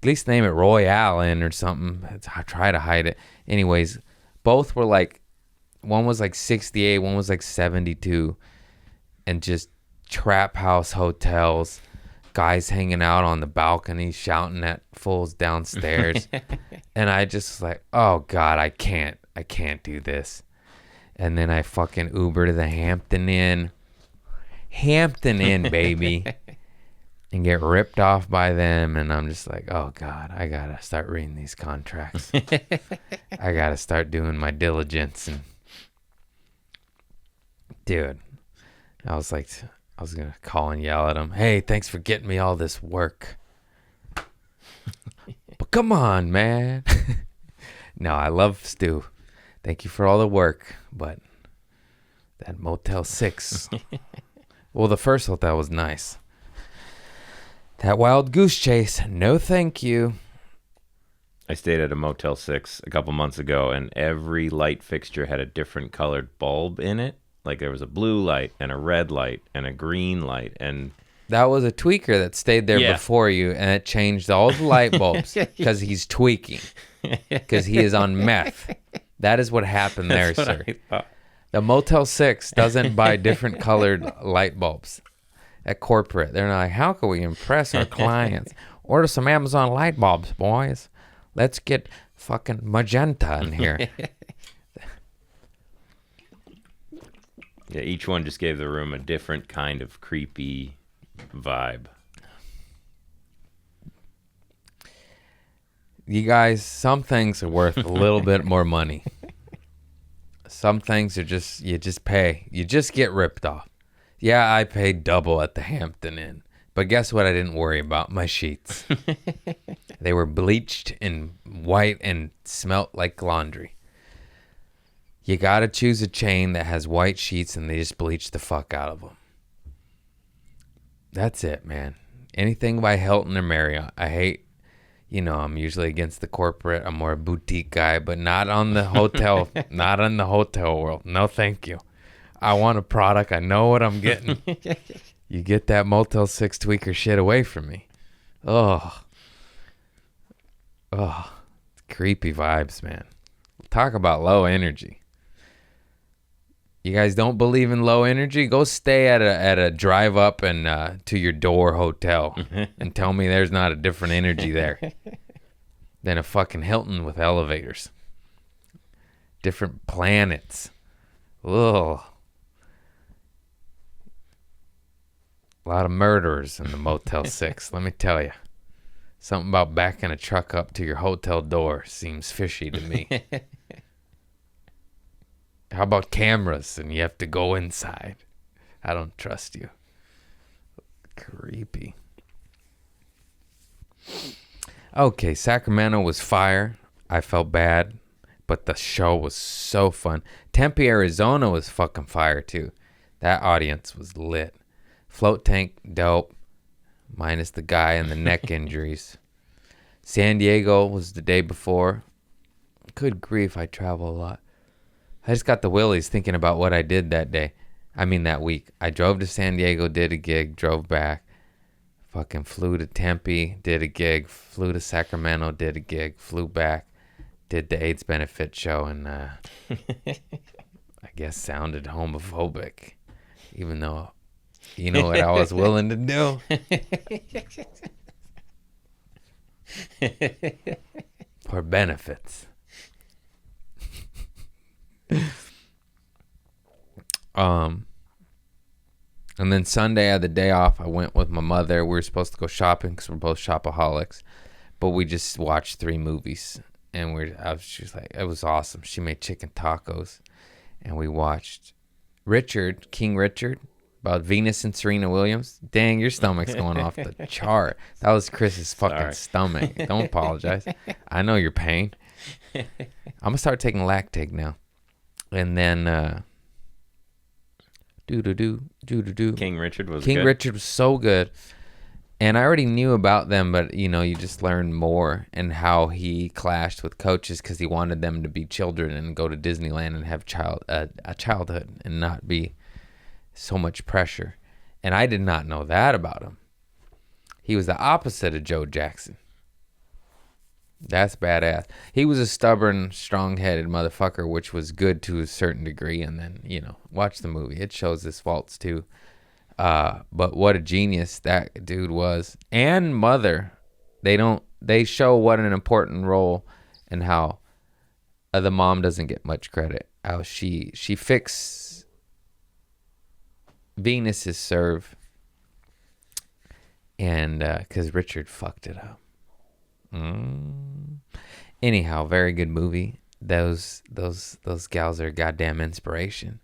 Speaker 1: at least name it Royale Inn or something. I try to hide it. Anyways, both were like, one was like 68, one was like 72, and just trap house hotels, guys hanging out on the balcony shouting at fools downstairs. And I just was like, oh God, I can't do this. And then I fucking Uber to the Hampton Inn, baby, and get ripped off by them. And I'm just like, oh God, I gotta start reading these contracts. I gotta start doing my diligence. And dude, I was gonna call and yell at him, hey, thanks for getting me all this work. But come on, man. No, I love Stu. Thank you for all the work, but that Motel 6. Well, the first hotel was nice. That Wild Goose Chase, no thank you.
Speaker 2: I stayed at a Motel 6 a couple months ago, and every light fixture had a different colored bulb in it. Like there was a blue light and a red light and a green light. And
Speaker 1: that was a tweaker that stayed there before you, and it changed all the light bulbs because he's tweaking, because he is on meth. That is what happened there, sir. The Motel 6 doesn't buy different colored light bulbs at corporate. They're not like, how can we impress our clients? Order some Amazon light bulbs, boys. Let's get fucking magenta in here.
Speaker 2: Yeah, each one just gave the room a different kind of creepy vibe.
Speaker 1: You guys, some things are worth a little bit more money. Some things are just, you just pay. You just get ripped off. Yeah, I paid double at the Hampton Inn. But guess what I didn't worry about? My sheets. They were bleached and white and smelt like laundry. You gotta choose a chain that has white sheets and they just bleach the fuck out of them. That's it, man. Anything by Hilton or Marriott. I hate, I'm usually against the corporate. I'm more a boutique guy, but not on the hotel, not in the hotel world. No, thank you. I want a product. I know what I'm getting. You get that Motel 6 tweaker shit away from me. Oh, creepy vibes, man. Talk about low energy. You guys don't believe in low energy? Go stay at a drive up and to your door hotel and tell me there's not a different energy there than a fucking Hilton with elevators. Different planets. Ugh. A lot of murderers in the Motel 6, let me tell you. Something about backing a truck up to your hotel door seems fishy to me. How about cameras and you have to go inside? I don't trust you. Creepy. Okay, Sacramento was fire. I felt bad, but the show was so fun. Tempe, Arizona was fucking fire too. That audience was lit. Float tank, dope. Minus the guy and the neck injuries. San Diego was the day before. Good grief, I travel a lot. I just got the willies thinking about what I did that day. I mean that week. I drove to San Diego, did a gig, drove back. Fucking flew to Tempe, did a gig. Flew to Sacramento, did a gig. Flew back, did the AIDS benefit show, and I guess sounded homophobic. Even though, you know what I was willing to do? For benefits. And then Sunday I had the day off. I went with my mother. We were supposed to go shopping because we're both shopaholics, but we just watched 3 movies, and she was like, it was awesome. She made chicken tacos, and we watched King Richard, about Venus and Serena Williams. Dang, your stomach's going off the chart. That was Chris's fucking stomach. Don't apologize. I know your pain. I'm gonna start taking Lactate now. And then
Speaker 2: King Richard was
Speaker 1: King
Speaker 2: good.
Speaker 1: Richard was so good. And I already knew about them, but you just learn more, and how he clashed with coaches because he wanted them to be children and go to Disneyland and have a childhood and not be so much pressure. And I did not know that about him. He was the opposite of Joe Jackson. That's badass. He was a stubborn, strong-headed motherfucker, which was good to a certain degree. And then, watch the movie. It shows his faults too. But what a genius that dude was. And Mother. They show what an important role, and how the mom doesn't get much credit. How she fixed Venus's serve. And because Richard fucked it up. Anyhow, very good movie. Those gals are goddamn inspiration,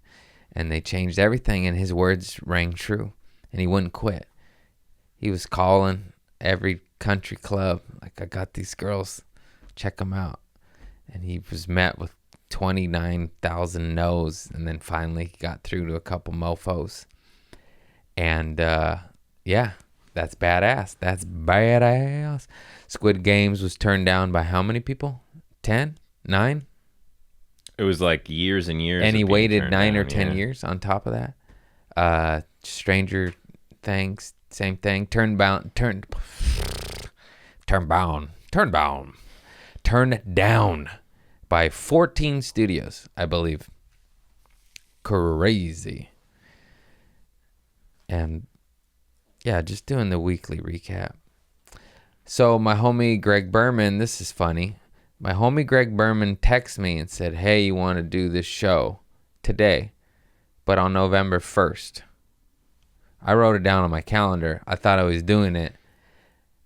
Speaker 1: and they changed everything, and his words rang true, and he wouldn't quit. He was calling every country club like, I got these girls, check them out. And he was met with 29,000 no's, and then finally he got through to a couple mofos. And yeah, that's badass. That's badass. Squid Games was turned down by how many people? 10? 9?
Speaker 2: It was like years and years.
Speaker 1: And he waited 9 or
Speaker 2: down,
Speaker 1: 10 years on top of that. Stranger Things, same thing. Turned down by 14 studios, I believe. Crazy. And yeah, just doing the weekly recap. So my homie Greg Berman, this is funny. My homie Greg Berman texted me and said, hey, you want to do this show today, but on November 1st. I wrote it down on my calendar. I thought I was doing it.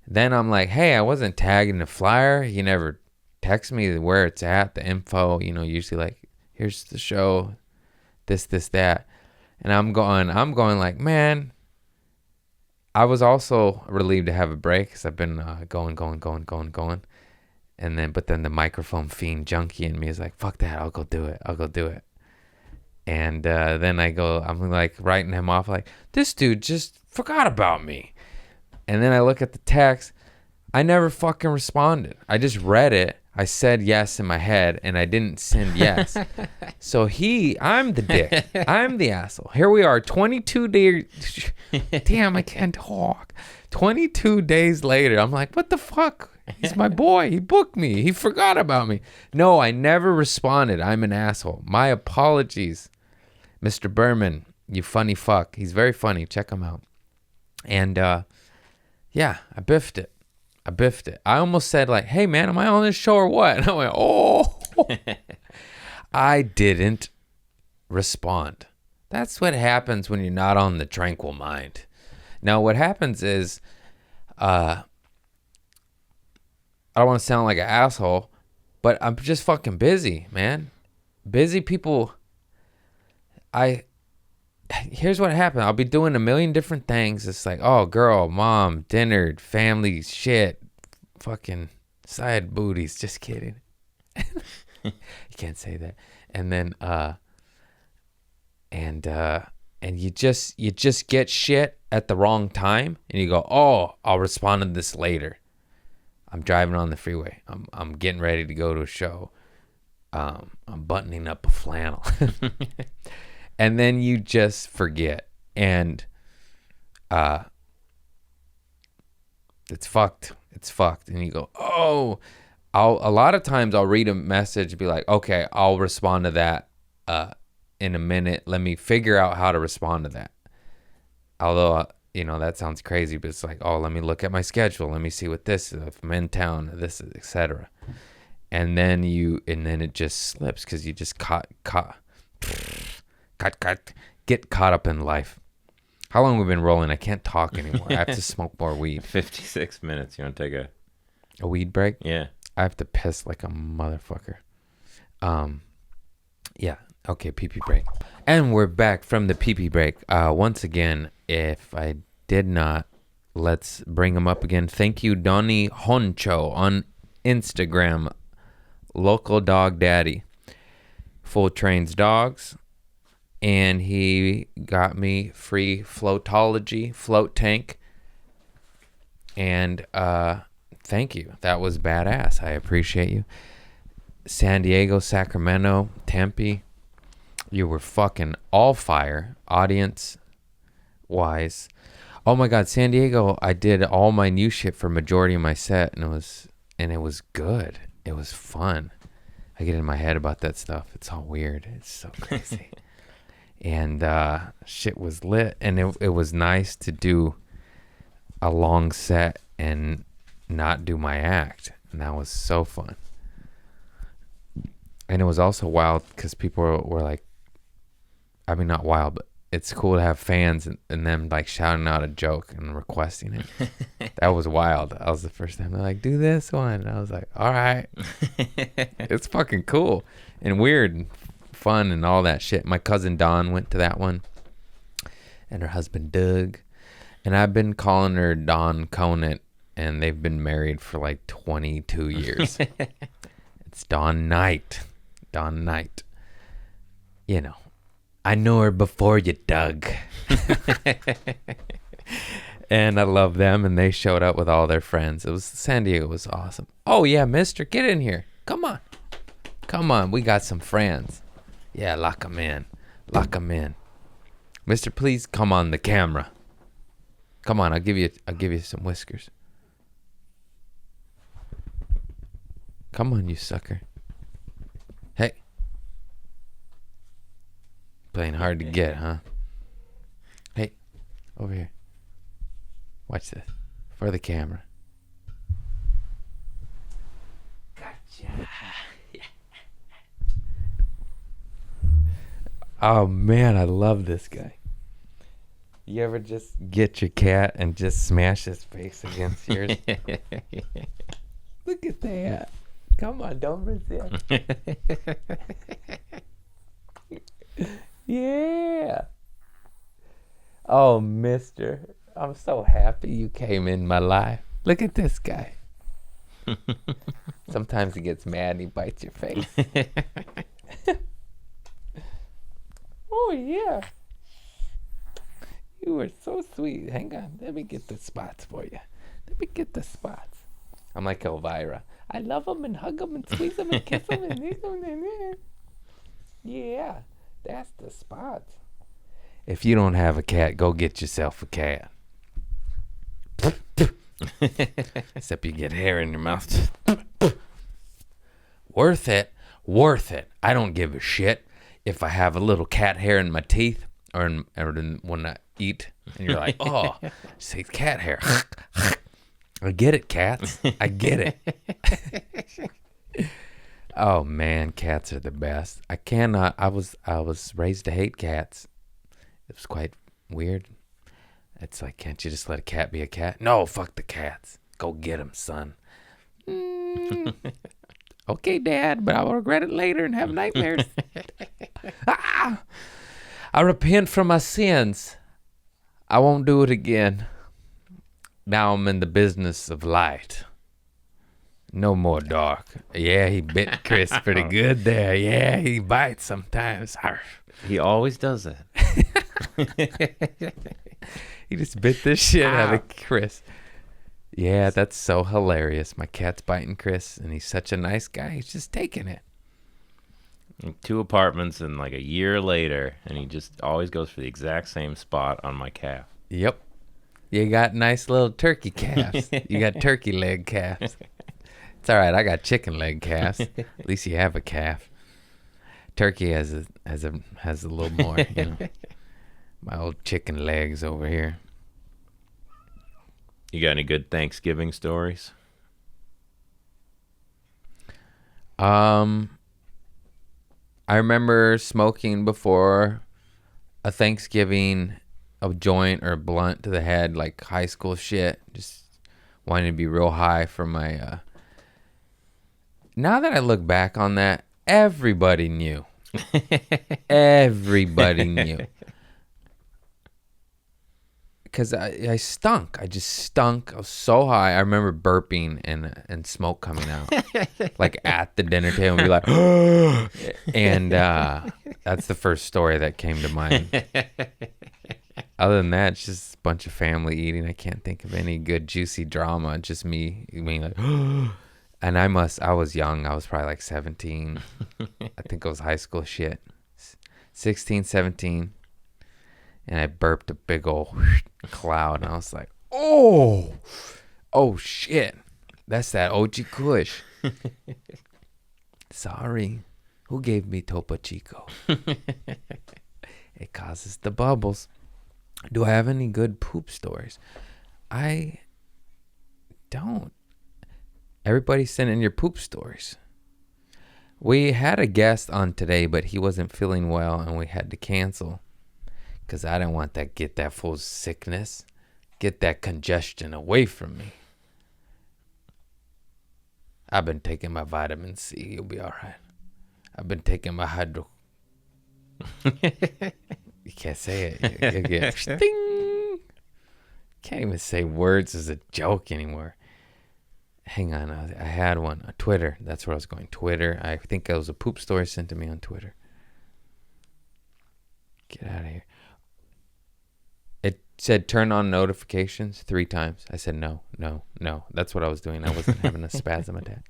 Speaker 1: Then I'm like, hey, I wasn't tagging the flyer. You never text me where it's at, the info, usually like, here's the show, this, that. And I'm going like, man, I was also relieved to have a break because I've been going. But then the microphone fiend junkie in me is like, fuck that, I'll go do it. And then I'm like writing him off like, this dude just forgot about me. And then I look at the text. I never fucking responded. I just read it. I said yes in my head, and I didn't send yes. So I'm the dick. I'm the asshole. Here we are, 22 days. Damn, I can't talk. 22 days later, I'm like, what the fuck? He's my boy. He booked me. He forgot about me. No, I never responded. I'm an asshole. My apologies, Mr. Berman. You funny fuck. He's very funny. Check him out. And yeah, I biffed it. I almost said like, hey man, am I on this show or what? And I went, oh. I didn't respond. That's what happens when you're not on the tranquil mind. Now what happens is, I don't want to sound like an asshole, but I'm just fucking busy, man. Busy people. Here's what happened. I'll be doing a million different things. It's like, oh, girl, mom, dinner, family, shit, fucking side booties. Just kidding. You can't say that. And then, and you just get shit at the wrong time, and you go, oh, I'll respond to this later. I'm driving on the freeway. I'm getting ready to go to a show. I'm buttoning up a flannel. And then you just forget. And it's fucked. And you go, oh. A lot of times I'll read a message and be like, okay, I'll respond to that in a minute. Let me figure out how to respond to that. Although, that sounds crazy, but it's like, oh, let me look at my schedule. Let me see what this is. If I'm in town, this is, etc. And then it just slips because you just get caught up in life. How long have we been rolling? I can't talk anymore. I have to smoke more weed.
Speaker 2: 56 minutes. You want to take
Speaker 1: a weed break?
Speaker 2: Yeah.
Speaker 1: I have to piss like a motherfucker. Yeah. Okay, pee-pee break. And we're back from the pee-pee break. Once again, if I did not, let's bring him up again. Thank you, Donnie Honcho on Instagram. Local dog daddy. Full trains dogs. And he got me free floatology, float tank. And thank you. That was badass. I appreciate you. San Diego, Sacramento, Tempe. You were fucking all fire, audience-wise. Oh my God, San Diego, I did all my new shit for majority of my set, and it was good. It was fun. I get in my head about that stuff. It's all weird. It's so crazy. And shit was lit, and it was nice to do a long set and not do my act, and that was so fun. And it was also wild because people were like, I mean, not wild, but it's cool to have fans and them like shouting out a joke and requesting it. That was wild. That was the first time they're like, do this one. And I was like, all right. It's fucking cool and weird and fun and all that shit. My cousin Dawn went to that one, and her husband Doug, and I've been calling her Dawn Conant, and they've been married for like 22 years. It's Dawn Knight. I know her before you, Doug. And I love them, and they showed up with all their friends. San Diego was awesome. Oh yeah, mister, get in here. Come on, we got some friends. Yeah, lock them in. Mister, please come on the camera. Come on, I'll give you some whiskers. Come on, you sucker. Hey. Playing hard to get, huh? Hey, over here. Watch this. For the camera. Gotcha. Oh, man, I love this guy. You ever just get your cat and just smash his face against yours? Look at that. Come on, don't resist. Yeah. Oh, mister. I'm so happy you came in my life. Look at this guy. Sometimes he gets mad and he bites your face. Oh, yeah. You were so sweet. Hang on. Let me get the spots for you. Let me get the spots. I'm like Elvira. I love them and hug them and squeeze them and kiss them and this and yeah, that's the spots. If you don't have a cat, go get yourself a cat. Except you get hair in your mouth. Worth it. Worth it. I don't give a shit if I have a little cat hair in my teeth or when I eat. And you're like, oh, say cat hair. I get it, cats. I get it. Oh man, cats are the best. I cannot. I was raised to hate cats. It was quite weird. It's like, can't you just let a cat be a cat? No, fuck the cats. Go get them, son. Okay, Dad, but I will regret it later and have nightmares. I repent for my sins. I won't do it again. Now I'm in the business of light. No more dark. Yeah, he bit Chris pretty good there. Yeah, he bites sometimes.
Speaker 2: He always does that.
Speaker 1: He just bit the shit out of Chris. Yeah, that's so hilarious. My cat's biting Chris, and he's such a nice guy. He's just taking it.
Speaker 2: 2 apartments and like a year later, and he just always goes for the exact same spot on my calf.
Speaker 1: Yep. You got nice little turkey calves. You got turkey leg calves. It's all right. I got chicken leg calves. At least you have a calf. Turkey has a little more, you know. My old chicken legs over here.
Speaker 2: You got any good Thanksgiving stories?
Speaker 1: I remember smoking before a Thanksgiving, a joint or a blunt to the head, like high school shit. Just wanting to be real high for my. Now that I look back on that, everybody knew. Everybody knew. Because I stunk. I just stunk. I was so high. I remember burping and smoke coming out. Like at the dinner table and be like, and that's the first story that came to mind. Other than that, it's just a bunch of family eating. I can't think of any good juicy drama. Just me being like, and I was young. I was probably like 17. I think it was high school shit. 16, 17. And I burped a big old cloud. And I was like, oh shit. That's that OG Kush. Sorry. Who gave me Topo Chico? It causes the bubbles. Do I have any good poop stories? I don't. Everybody send in your poop stories. We had a guest on today, but he wasn't feeling well, and we had to cancel. Because I didn't want that, get that full sickness. Get that congestion away from me. I've been taking my vitamin C. You'll be all right. I've been taking my hydro. You can't say it. You get sting. Can't even say words as a joke anymore. Hang on. I had one. Twitter. That's where I was going. Twitter. I think it was a poop story sent to me on Twitter. Get out of here. It said turn on notifications 3 times. I said no. That's what I was doing. I wasn't having a spasm attack.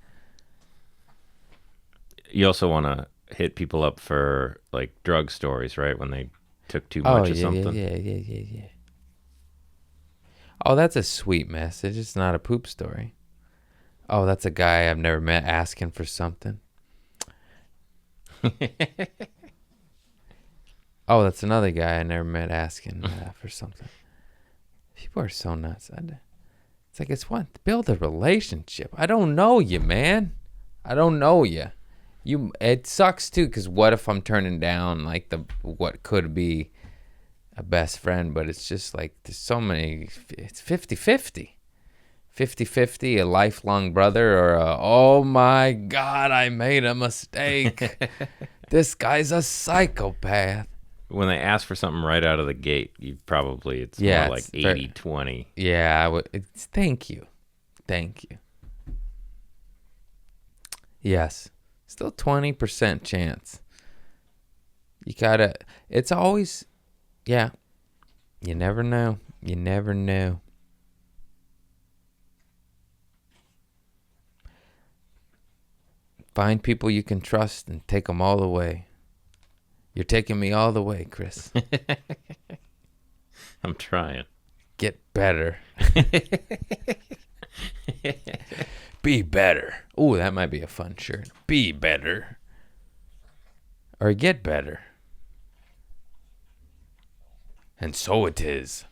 Speaker 2: You also want to hit people up for like drug stories, right? When they took too much of something.
Speaker 1: Yeah. Oh, that's a sweet message. It's not a poop story. Oh, that's a guy I've never met asking for something. Oh, that's another guy I never met asking for something. People are so nuts. It's like, it's what? Build a relationship. I don't know you, man. I don't know you. It sucks too, because what if I'm turning down like what could be a best friend, but it's just like there's so many. It's 50-50. 50-50, a lifelong brother, or oh my God, I made a mistake. This guy's a psychopath.
Speaker 2: When they ask for something right out of the gate, it's more like 80-20.
Speaker 1: Yeah, thank you. Yes. Still 20% chance. You gotta, it's always, yeah. You never know. You never know. Find people you can trust and take them all the way. You're taking me all the way, Chris.
Speaker 2: I'm trying.
Speaker 1: Get better. Be better. Ooh, that might be a fun shirt. Be better. Or get better. And so it is.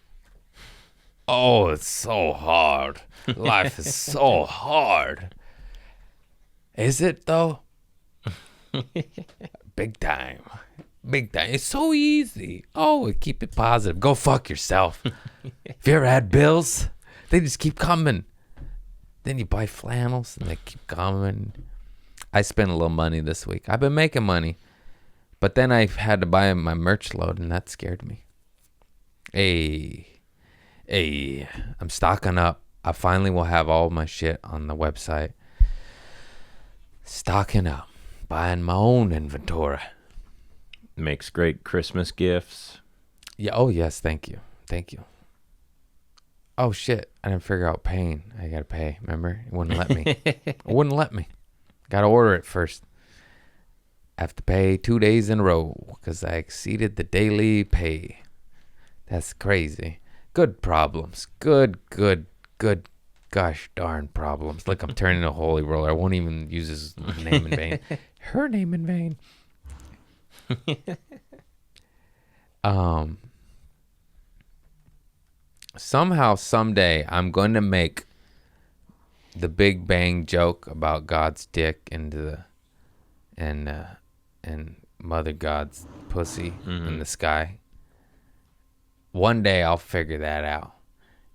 Speaker 1: Oh, it's so hard. Life is so hard. Is it though? Big time. Big time. It's so easy. Oh, keep it positive. Go fuck yourself. If you ever had bills, they just keep coming. Then you buy flannels and they keep coming. I spent a little money this week. I've been making money. But then I had to buy my merch load and that scared me. Hey, I'm stocking up. I finally will have all my shit on the website. Stocking up. Buying my own inventory.
Speaker 2: Makes great Christmas gifts.
Speaker 1: Yeah. Oh, yes. Thank you. Thank you. Oh, shit. I didn't figure out paying. I got to pay. Remember? It wouldn't let me. It wouldn't let me. Got to order it first. I have to pay 2 days in a row because I exceeded the daily pay. That's crazy. Good problems. Good. Gosh darn problems. Look, I'm turning a holy roller. I won't even use his name in vain. Her name in vain. Somehow, someday, I'm going to make the Big Bang joke about God's dick and Mother God's pussy in the sky. One day I'll figure that out.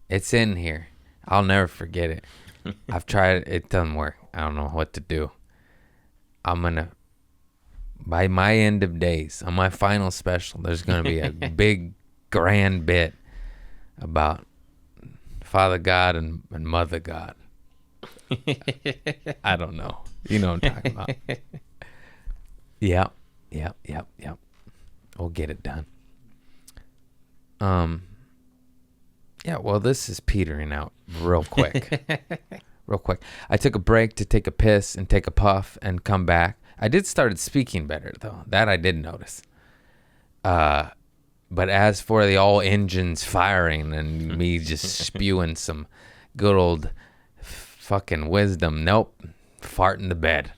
Speaker 1: It's in here. I'll never forget it. I've tried it. It doesn't work. I don't know what to do. I'm going to, by my end of days, on my final special, there's going to be a big, grand bit about Father God and Mother God. I don't know. You know what I'm talking about. Yep. We'll get it done. Yeah, well, this is petering out real quick. I took a break to take a piss and take a puff and come back. I did started speaking better, though. That I did notice. But as for the all engines firing and me just spewing some good old fucking wisdom, nope. Farting the bed.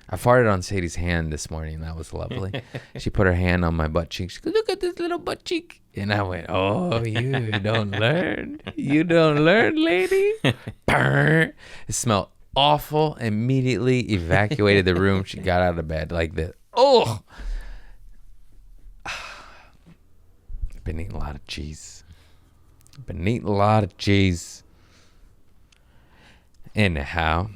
Speaker 1: I farted on Sadie's hand this morning. That was lovely. She put her hand on my butt cheek. She goes, look at this little butt cheek. And I went, oh, you don't learn. You don't learn, lady. It smelled awful. Immediately evacuated the room. She got out of bed like this. Oh. I've been eating a lot of cheese. Anyhow,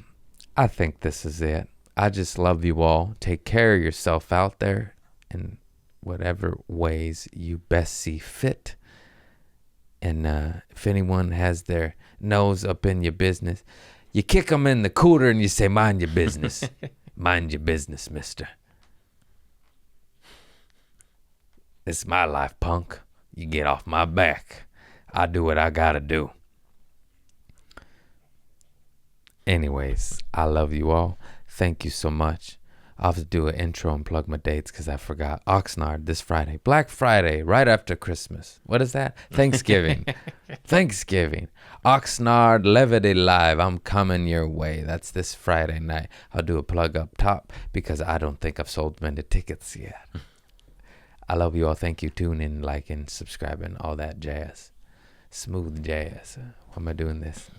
Speaker 1: I think this is it. I just love you all. Take care of yourself out there in whatever ways you best see fit. And if anyone has their nose up in your business, you kick them in the cooter and you say, mind your business. Mind your business, mister. This is my life, punk. You get off my back. I do what I gotta do. Anyways, I love you all. Thank you so much. I'll have to do an intro and plug my dates because I forgot. Oxnard this Friday. Black Friday, right after Christmas. What is that? Thanksgiving. Oxnard Levity Live. I'm coming your way. That's this Friday night. I'll do a plug up top because I don't think I've sold many tickets yet. I love you all. Thank you. Tune in, liking, subscribing, all that jazz. Smooth jazz. Why am I doing this?